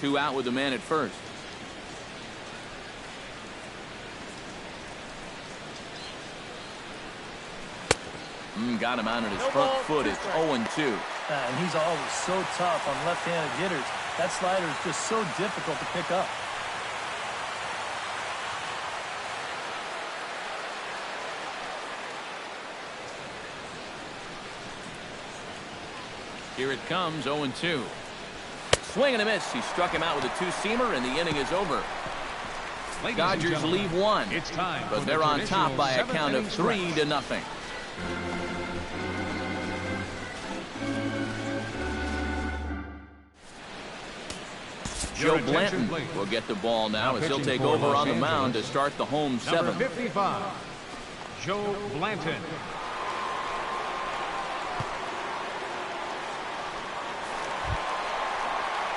2 out with the man at first. Got him out on his front foot. It's 0-2. And he's always so tough on left-handed hitters. That slider is just so difficult to pick up. Here it comes, 0-2. Swing and a miss. He struck him out with a two-seamer, and the inning is over. Dodgers leave one, but they're on top by a count of 3-0. Joe Blanton will get the ball now as he'll take over on the mound to start the home seventh. Number 55, Joe Blanton.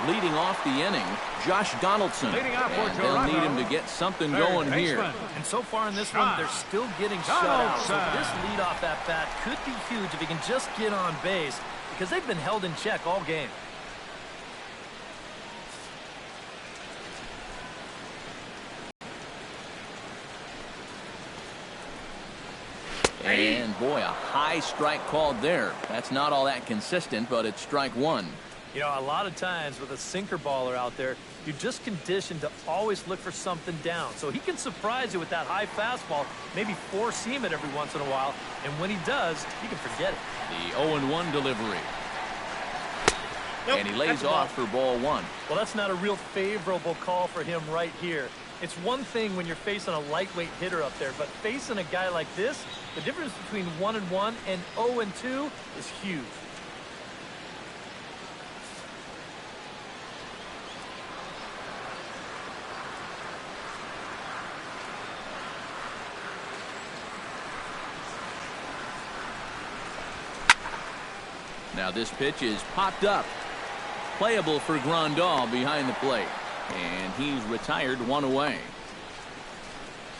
Leading off the inning, Josh Donaldson. And they'll need him to get something going here. And so far in this one, they're still getting shut out. So this leadoff at bat could be huge if he can just get on base, because they've been held in check all game. And boy, a high strike called there. That's not all that consistent, but it's strike one. You know, a lot of times with a sinker baller out there, you're just conditioned to always look for something down. So he can surprise you with that high fastball, maybe four seam it every once in a while. And when he does, you can forget it. The 0-1 delivery. Nope, and he lays off for ball one. Well, that's not a real favorable call for him right here. It's one thing when you're facing a lightweight hitter up there, but facing a guy like this, the difference between 1-1 and 0-2 is huge. Now this pitch is popped up. Playable for Grandal behind the plate. And he's retired one away.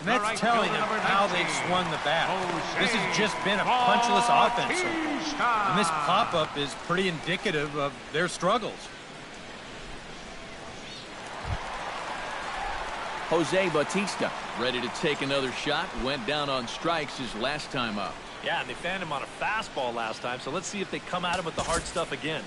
And that's telling him how they've swung the bat. This has just been a punchless offense so far. And this pop-up is pretty indicative of their struggles. Jose Bautista ready to take another shot. Went down on strikes his last time up. Yeah, and they fanned him on a fastball last time, so let's see if they come at him with the hard stuff again.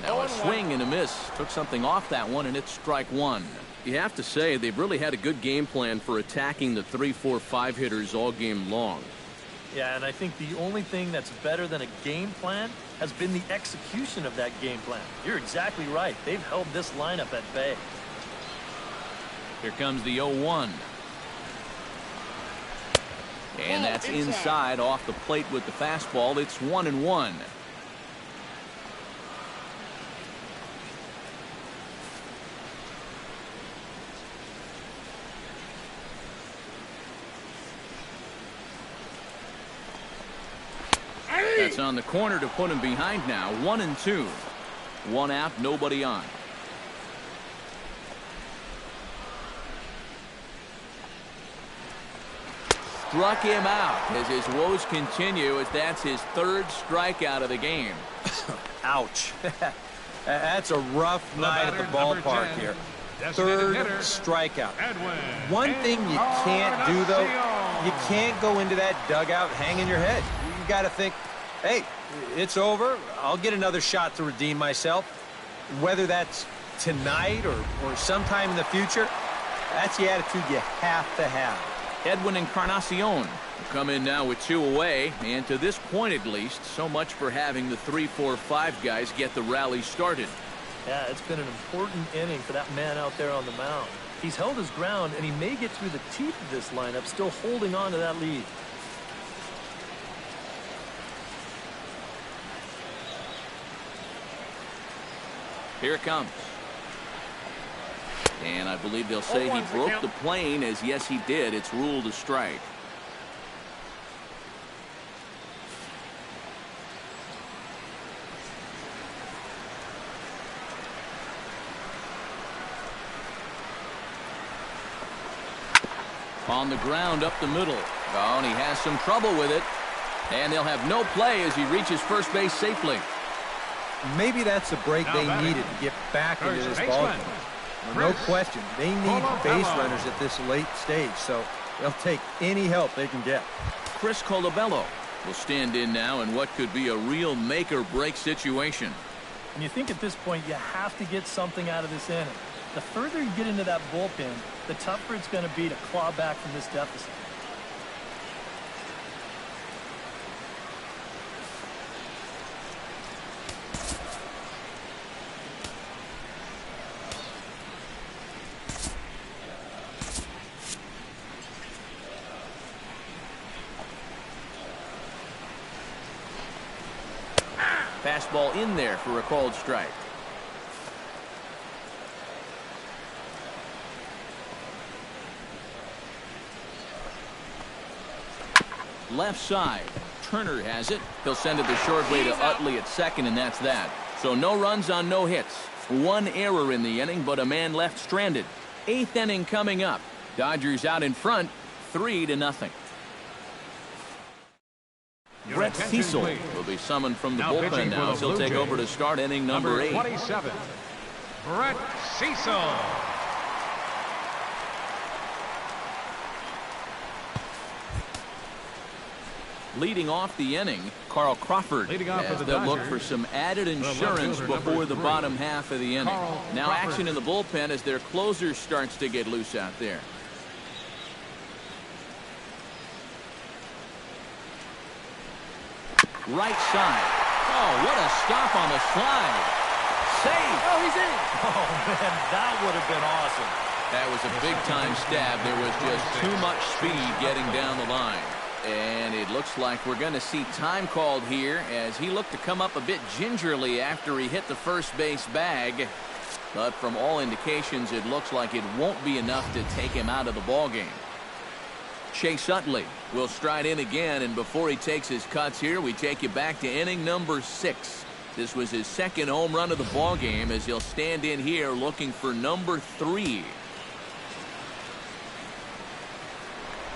Now a swing and a miss. Took something off that one, and it's strike one. You have to say they've really had a good game plan for attacking the 3, 4, 5 hitters all game long. Yeah, and I think the only thing that's better than a game plan has been the execution of that game plan. You're exactly right. They've held this lineup at bay. Here comes the 0-1. And that's inside off the plate with the fastball. It's 1-1. That's on the corner to put him behind now. 1-2. One out, nobody on. Struck him out as his woes continue, as that's his third strikeout of the game. Ouch. That's a rough night at the ballpark here. Third strikeout. One thing you can't do, though, you can't go into that dugout hanging your head. You got to think, hey, it's over. I'll get another shot to redeem myself. Whether that's tonight or sometime in the future, that's the attitude you have to have. Edwin Encarnacion will come in now with 2 away, and to this point at least, so much for having the 3, 4, 5 guys get the rally started. Yeah, it's been an important inning for that man out there on the mound. He's held his ground, and he may get through the teeth of this lineup, still holding on to that lead. Here it comes. And I believe they'll say he broke the plane, as yes, he did. It's ruled a strike. On the ground up the middle. Oh, and he has some trouble with it. And they'll have no play as he reaches first base safely. Maybe that's the break they needed to get back into this ballgame. No question, they need base runners at this late stage, so they'll take any help they can get. Chris Colabello will stand in now in what could be a real make-or-break situation. And you think at this point you have to get something out of this inning. The further you get into that bullpen, the tougher it's going to be to claw back from this deficit. Fastball in there for a called strike. Left side. Turner has it. He'll send it the short way to Utley at second, and that's that. So no runs on no hits. One error in the inning, but a man left stranded. 8th inning coming up. Dodgers out in front, 3-0. Brett Cecil will be summoned from the bullpen now. He'll take over to start inning number 8. 27, Brett Cecil. Leading off the inning, Carl Crawford. They'll look for some added insurance before the bottom half of the inning. Now action in the bullpen as their closer starts to get loose out there. Right side. Oh, what a stop on the slide. Save. Oh, he's in. Oh, man, that would have been awesome. That was a big-time stab. There was just too much speed getting down the line. And it looks like we're going to see time called here as he looked to come up a bit gingerly after he hit the first base bag. But from all indications, it looks like it won't be enough to take him out of the ballgame. Chase Utley will stride in again, and before he takes his cuts here, we take you back to inning number 6. This was his second home run of the ballgame as he'll stand in here looking for number 3.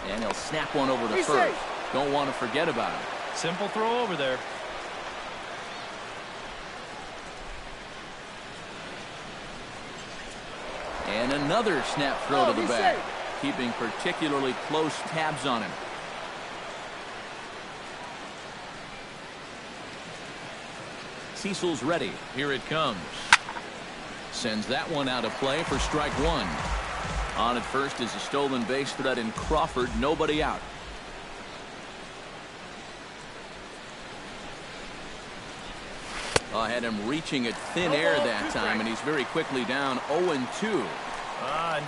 And he'll snap one over to first. Don't want to forget about him. Simple throw over there. And another snap throw to the bag. Keeping particularly close tabs on him. Cecil's ready. Here it comes. Sends that one out of play for strike 1. On at first is a stolen base threat in Crawford. Nobody out. I had him reaching at thin air that time, and he's very quickly down 0-2.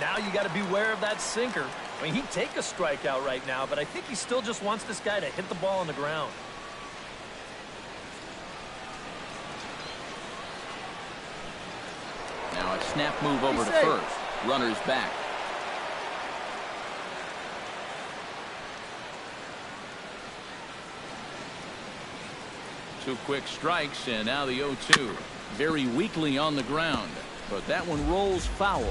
Now you got to beware of that sinker. I mean, he'd take a strikeout right now, but I think he still just wants this guy to hit the ball on the ground. Now a snap move over to first. Runner's back. Two quick strikes, and now the 0-2. Very weakly on the ground, but that one rolls foul.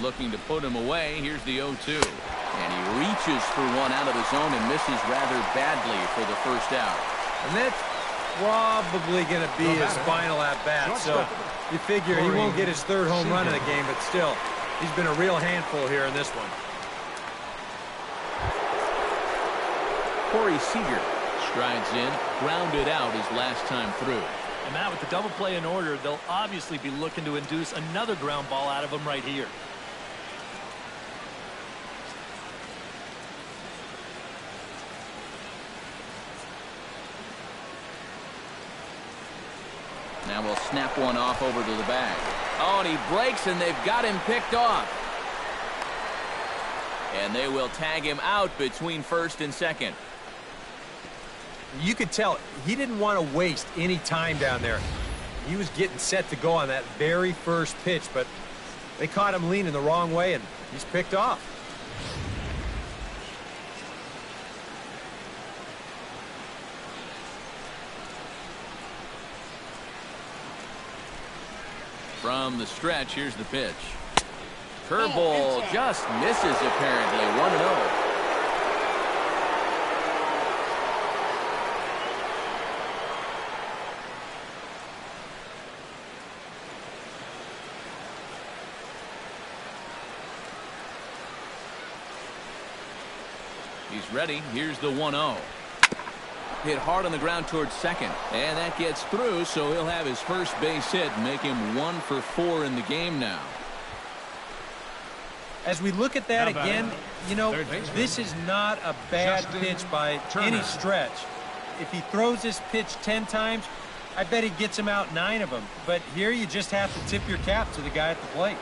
Looking to put him away. Here's the 0-2. And he reaches for one out of the zone and misses rather badly for the first out. And that's probably going to be his final at-bat. So you figure he won't get his 3rd home run of the game, but still, he's been a real handful here in this one. Corey Seager strides in, grounded out his last time through. And Matt, with the double play in order, they'll obviously be looking to induce another ground ball out of him right here. Now we'll snap one off over to the bag. Oh, and he breaks, and they've got him picked off. And they will tag him out between first and second. You could tell he didn't want to waste any time down there. He was getting set to go on that very first pitch, but they caught him leaning the wrong way, and he's picked off. From the stretch, here's the pitch. Curveball just misses, apparently. 1-0. He's ready. Here's the 1-0. Hit hard on the ground towards second, and that gets through, so he'll have his first base hit, make him 1 for 4 in the game now. As we look at that again, you know, this is not a bad pitch by any stretch. If he throws this pitch 10 times, I bet he gets him out 9 of them. But here you just have to tip your cap to the guy at the plate.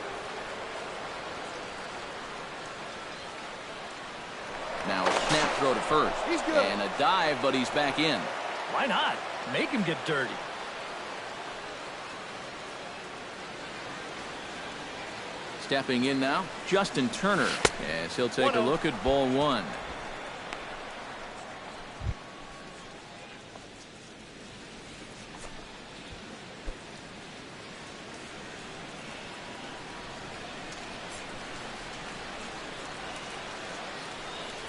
throw to first. He's good. And a dive, but he's back in. Why not? Make him get dirty. Stepping in now, Justin Turner, as he'll take a look at ball one.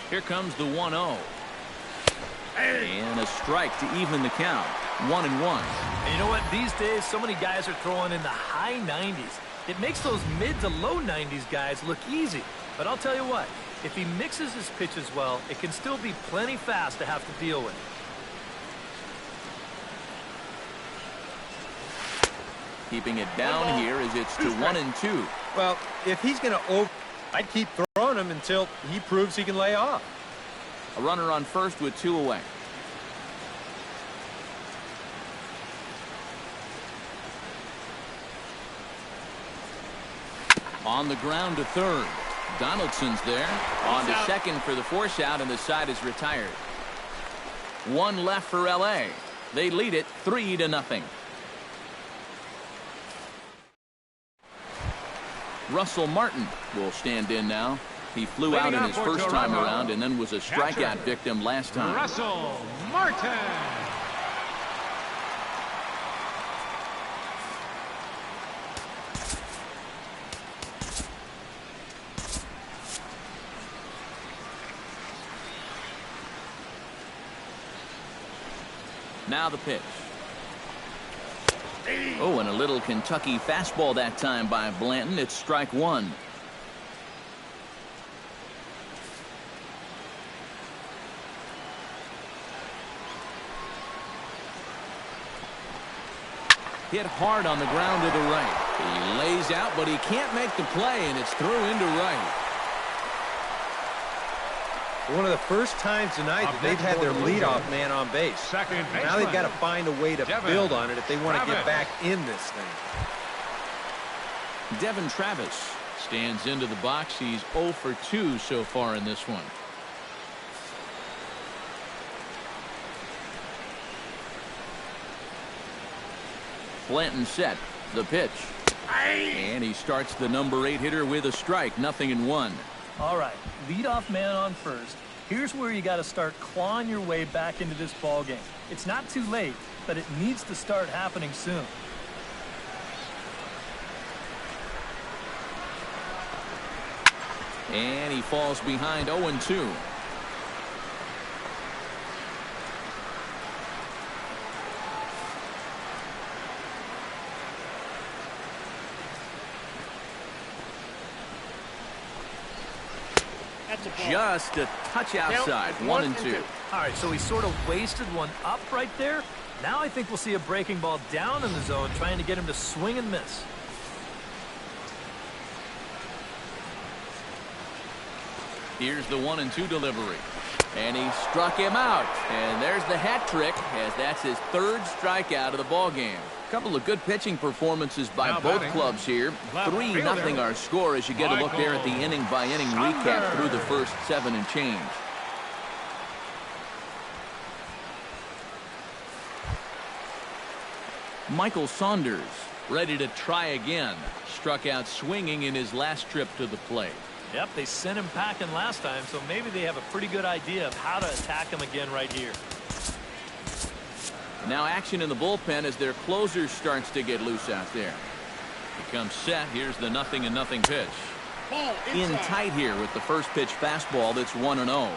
Here comes the 1-0. And a strike to even the count. 1-1. And you know what? These days, so many guys are throwing in the high 90s. It makes those mid to low 90s guys look easy. But I'll tell you what, if he mixes his pitches well, it can still be plenty fast to have to deal with. Keeping it down here as it's to 1-2. Well, if he's going to I'd keep throwing him until he proves he can lay off. A runner on first with 2 away. On the ground to third. Donaldson's there. On to second for the force out, and the side is retired. 1 left for L.A. They lead it 3-0. Russell Martin will stand in now. He flew out in his first time around and then was a strikeout victim last time. Russell Martin. Now the pitch. Oh, and a little Kentucky fastball that time by Blanton. It's strike one. Hit hard on the ground to the right. He lays out, but he can't make the play, and it's through into right. One of the first times tonight that they've had their leadoff man on base. Now they've got to find a way to build on it if they want to get back in this thing. Devin Travis stands into the box. He's 0 for 2 so far in this one. Blanton set. The pitch. And he starts the number 8 hitter with a strike. 0-1. All right, leadoff man on first. Here's where you got to start clawing your way back into this ball game. It's not too late, but it needs to start happening soon. And he falls behind 0-2. Just a touch outside. 1-2. All right, so he sort of wasted one up right there. Now I think we'll see a breaking ball down in the zone, trying to get him to swing and miss. Here's the 1-2 delivery. And he struck him out. And there's the hat trick, as that's his 3rd strikeout of the ball game. A couple of good pitching performances by both clubs here. 3-0 our score as you get a look there at the inning-by-inning recap through the first 7 and change. Michael Saunders ready to try again. Struck out swinging in his last trip to the plate. Yep, they sent him packing last time, so maybe they have a pretty good idea of how to attack him again right here. Now action in the bullpen as their closer starts to get loose out there. He comes set. Here's the 0-0 pitch. In tight here with the first pitch fastball that's 1-0. Now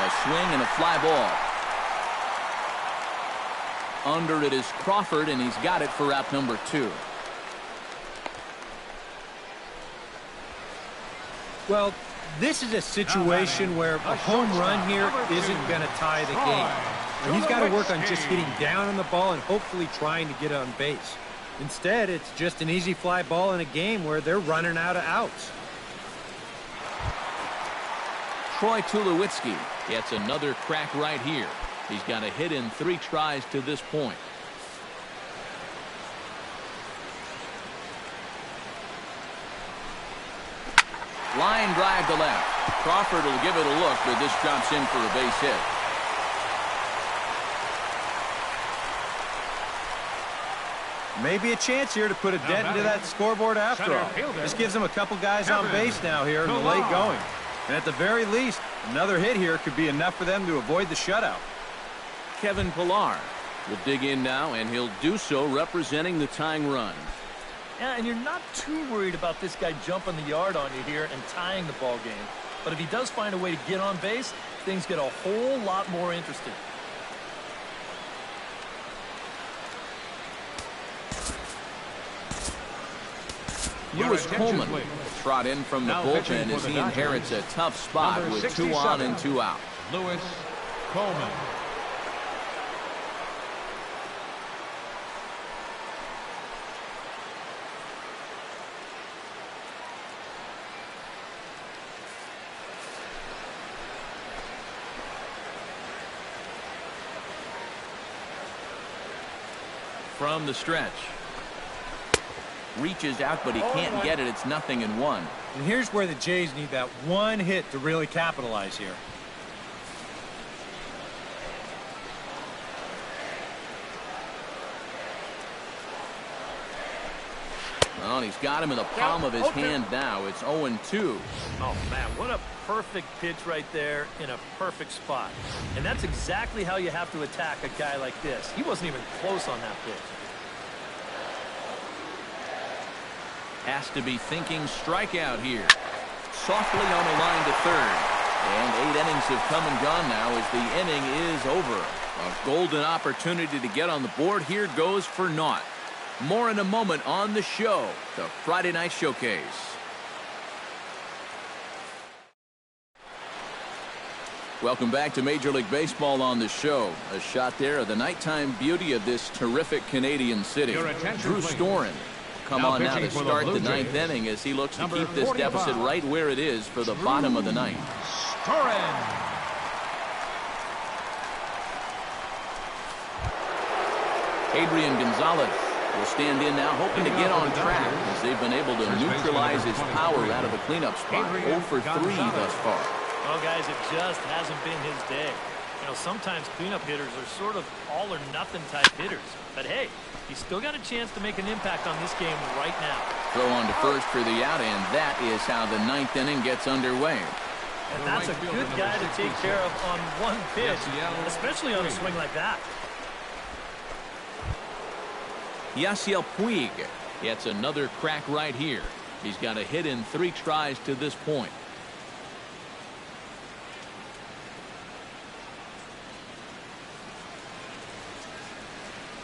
a swing and a fly ball. Under it is Crawford, and he's got it for out number 2. Well, this is a situation where a home run here isn't going to tie the game. And he's got to work on just hitting down on the ball and hopefully trying to get on base. Instead, it's just an easy fly ball in a game where they're running out of outs. Troy Tulowitzki gets another crack right here. He's got a hit in 3 tries to this point. Line drive to left. Crawford will give it a look, but this drops in for a base hit. Maybe a chance here to put a dent into that scoreboard after all. This gives them a couple guys on base now here in the late going. And at the very least, another hit here could be enough for them to avoid the shutout. Kevin Pillar will dig in now, and he'll do so representing the tying run. Yeah, and you're not too worried about this guy jumping the yard on you here and tying the ball game. But if he does find a way to get on base, things get a whole lot more interesting. Lewis Coleman will trot in from the bullpen as he inherits a tough spot with 2 on and 2 out. Lewis Coleman. From the stretch. Reaches out, but he can't get it. It's 0-1. And here's where the Jays need that one hit to really capitalize here. Well, he's got him in the palm of his hand now. It's 0-2. Oh, man, what a perfect pitch right there in a perfect spot. And that's exactly how you have to attack a guy like this. He wasn't even close on that pitch. Has to be thinking strikeout here. Softly on the line to third. And 8 innings have come and gone now as the inning is over. A golden opportunity to get on the board here goes for naught. More in a moment on the show, the Friday Night Showcase. Welcome back to Major League Baseball on the show. A shot there of the nighttime beauty of this terrific Canadian city. Drew Storen come on now to start the 9th inning as he looks to keep this deficit right where it is for the bottom of the 9th. Storen. Adrian Gonzalez will stand in now, hoping to get on track as they've been able to neutralize his power out of the cleanup spot. 0 for 3 thus far. Well, guys, it just hasn't been his day. You know, sometimes cleanup hitters are sort of all or nothing type hitters. But hey, he's still got a chance to make an impact on this game right now. Throw on to first for the out, and that is how the 9th inning gets underway. And that's a good guy to take care of on one pitch, especially on a swing like that. Yasiel Puig gets another crack right here. He's got a hit in 3 strides to this point.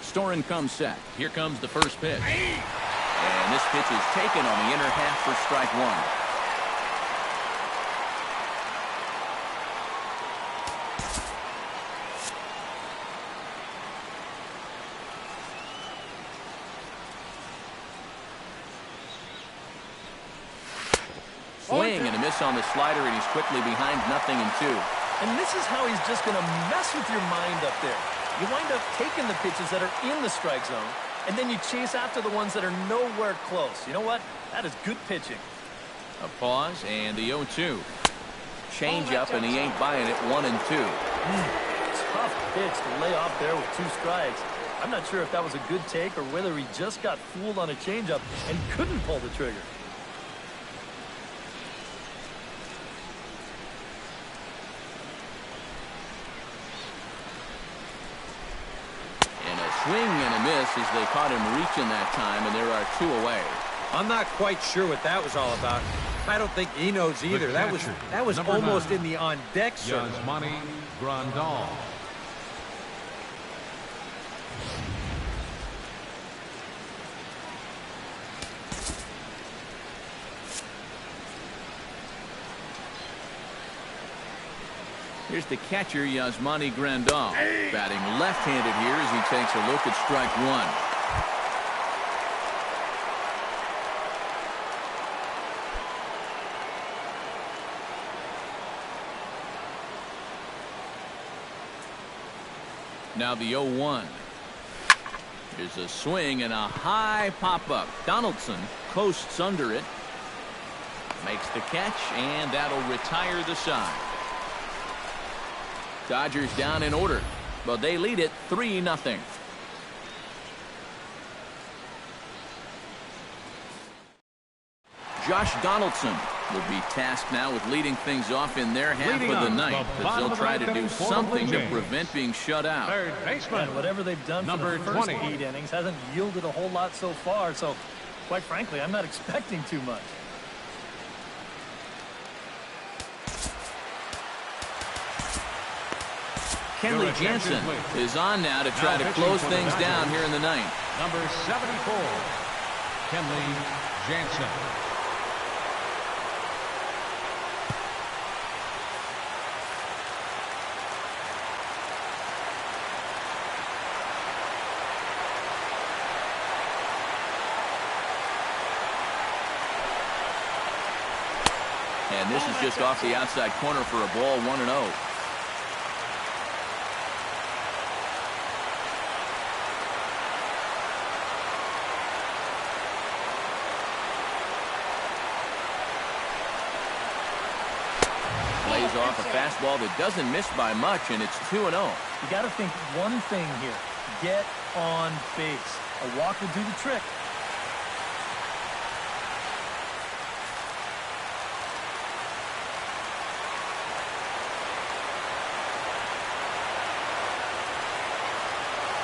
Storen comes set. Here comes the first pitch. And this pitch is taken on the inner half for strike 1. Swing and a miss on the slider, and he's quickly behind 0-2. And this is how he's just going to mess with your mind up there. You wind up taking the pitches that are in the strike zone, and then you chase after the ones that are nowhere close. You know what? That is good pitching. A pause, and the 0-2. Change up, and he ain't buying it. 1-2. Tough pitch to lay off there with 2 strikes. I'm not sure if that was a good take or whether he just got fooled on a changeup and couldn't pull the trigger. Swing and a miss as they caught him reaching that time, and there are 2 away. I'm not quite sure what that was all about. I don't think he knows either. That was almost 9. In the on-deck circle. Yasmani Grandal. Here's the catcher, Yasmani Grandal, batting left-handed here as he takes a look at strike 1. Now the 0-1. Here's a swing and a high pop-up. Donaldson coasts under it. Makes the catch, and that'll retire the side. Dodgers down in order, but they lead it 3-0. Josh Donaldson will be tasked now with leading things off in their half of the ninth, as they'll try to do something to prevent being shut out. Third baseman. And whatever they've done for the first 8 innings hasn't yielded a whole lot so far, so quite frankly, I'm not expecting too much. Kenley Jansen is on now to try to close things down here in the ninth. Number 74, Kenley Jansen. And this is just off the outside corner for a ball, 1-0. Plays off a fastball that doesn't miss by much, and it's 2-0. You got to think one thing here. Get on base. A walk will do the trick.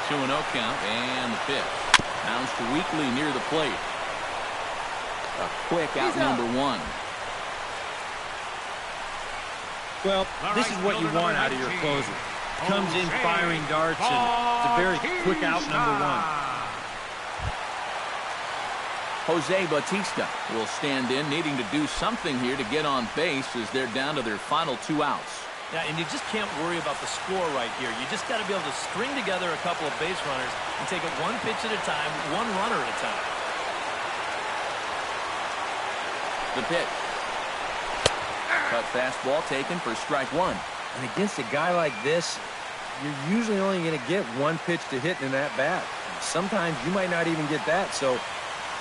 Two 2-0 count, and the pitch. Bounced weakly near the plate. A quick out number 1. Well, this is what you want out of your closer. Comes in firing darts, and it's a very quick out number 1. Jose Bautista will stand in, needing to do something here to get on base as they're down to their final 2 outs. Yeah, and you just can't worry about the score right here. You just got to be able to string together a couple of base runners and take it one pitch at a time, one runner at a time. The pitch. Cut fastball taken for strike 1. And against a guy like this, you're usually only going to get one pitch to hit in that bat. Sometimes you might not even get that, so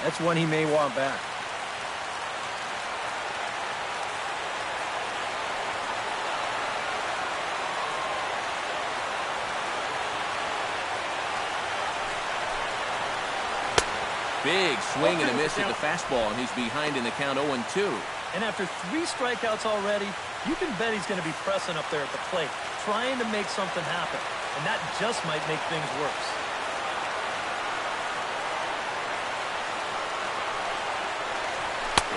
that's one he may want back. Big swing and a miss at the fastball, and he's behind in the count 0-2. And after 3 strikeouts already, you can bet he's going to be pressing up there at the plate, trying to make something happen. And that just might make things worse.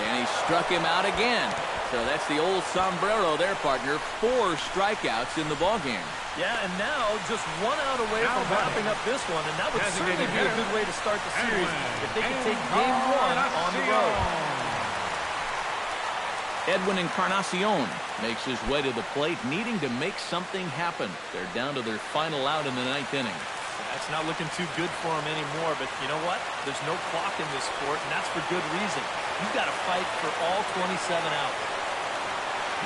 And he struck him out again. So that's the old sombrero there, partner. 4 strikeouts in the ballgame. Yeah, and now just 1 out away from wrapping up this one, and that would certainly be a good way to start the series if they could take game 1 on the road. Edwin Encarnacion makes his way to the plate, needing to make something happen. They're down to their final out in the 9th inning. That's not looking too good for him anymore, but you know what? There's no clock in this sport, and that's for good reason. You've got to fight for all 27 outs.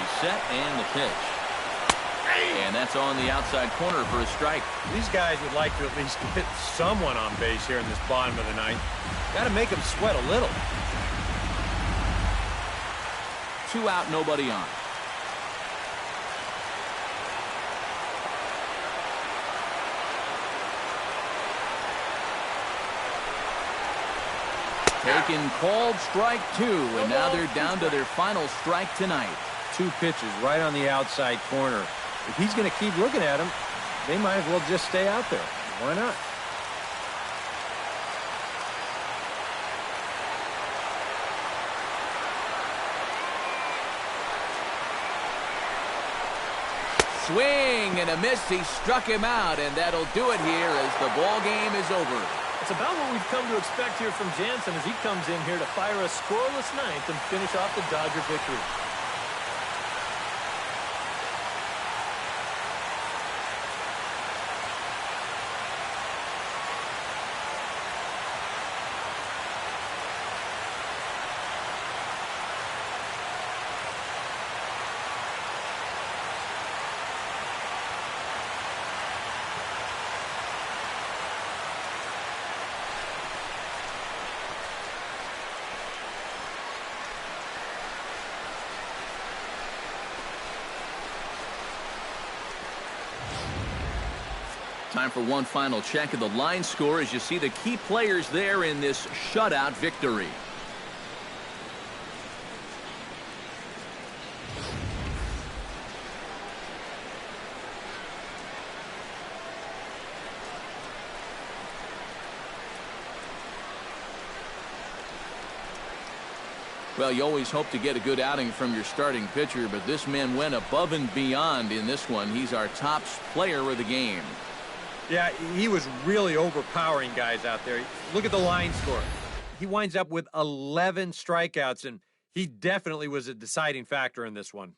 He's set, and the pitch. And that's on the outside corner for a strike. These guys would like to at least get someone on base here in this bottom of the 9th. Got to make them sweat a little. 2 out, nobody on. Taken, called strike 2, and now they're down to their final strike tonight. 2 pitches right on the outside corner. If he's going to keep looking at him, they might as well just stay out there. Why not? Swing and a miss. He struck him out, and that'll do it here as the ball game is over. It's about what we've come to expect here from Jansen as he comes in here to fire a scoreless 9th and finish off the Dodger victory. Time for one final check of the line score as you see the key players there in this shutout victory. Well, you always hope to get a good outing from your starting pitcher, but this man went above and beyond in this one. He's our top player of the game. Yeah, he was really overpowering guys out there. Look at the line score. He winds up with 11 strikeouts, and he definitely was a deciding factor in this one.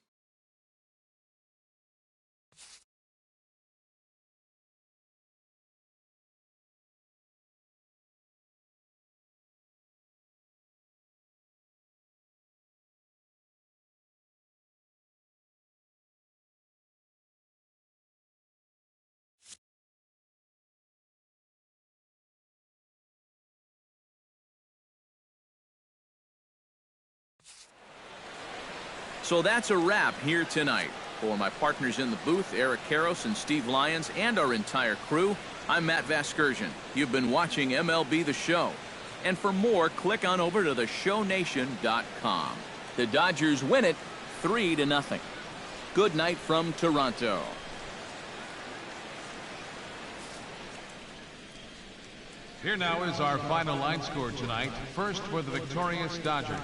So that's a wrap here tonight. For my partners in the booth, Eric Karros and Steve Lyons, and our entire crew, I'm Matt Vasgersian. You've been watching MLB The Show. And for more, click on over to theshownation.com. The Dodgers win it 3-0. Good night from Toronto. Here now is our final line score tonight. First for the victorious Dodgers.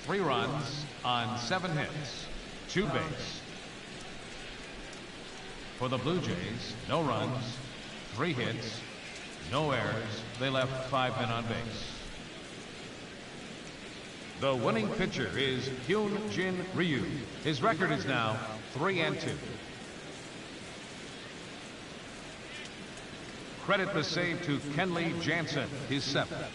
3 runs on 7 hits, 2 base. For the Blue Jays, no runs, 3 hits, no errors. They left 5 men on base. The winning pitcher is Hyun-Jin Ryu. His record is now 3-2. Credit was saved to Kenley Jansen, his 7th.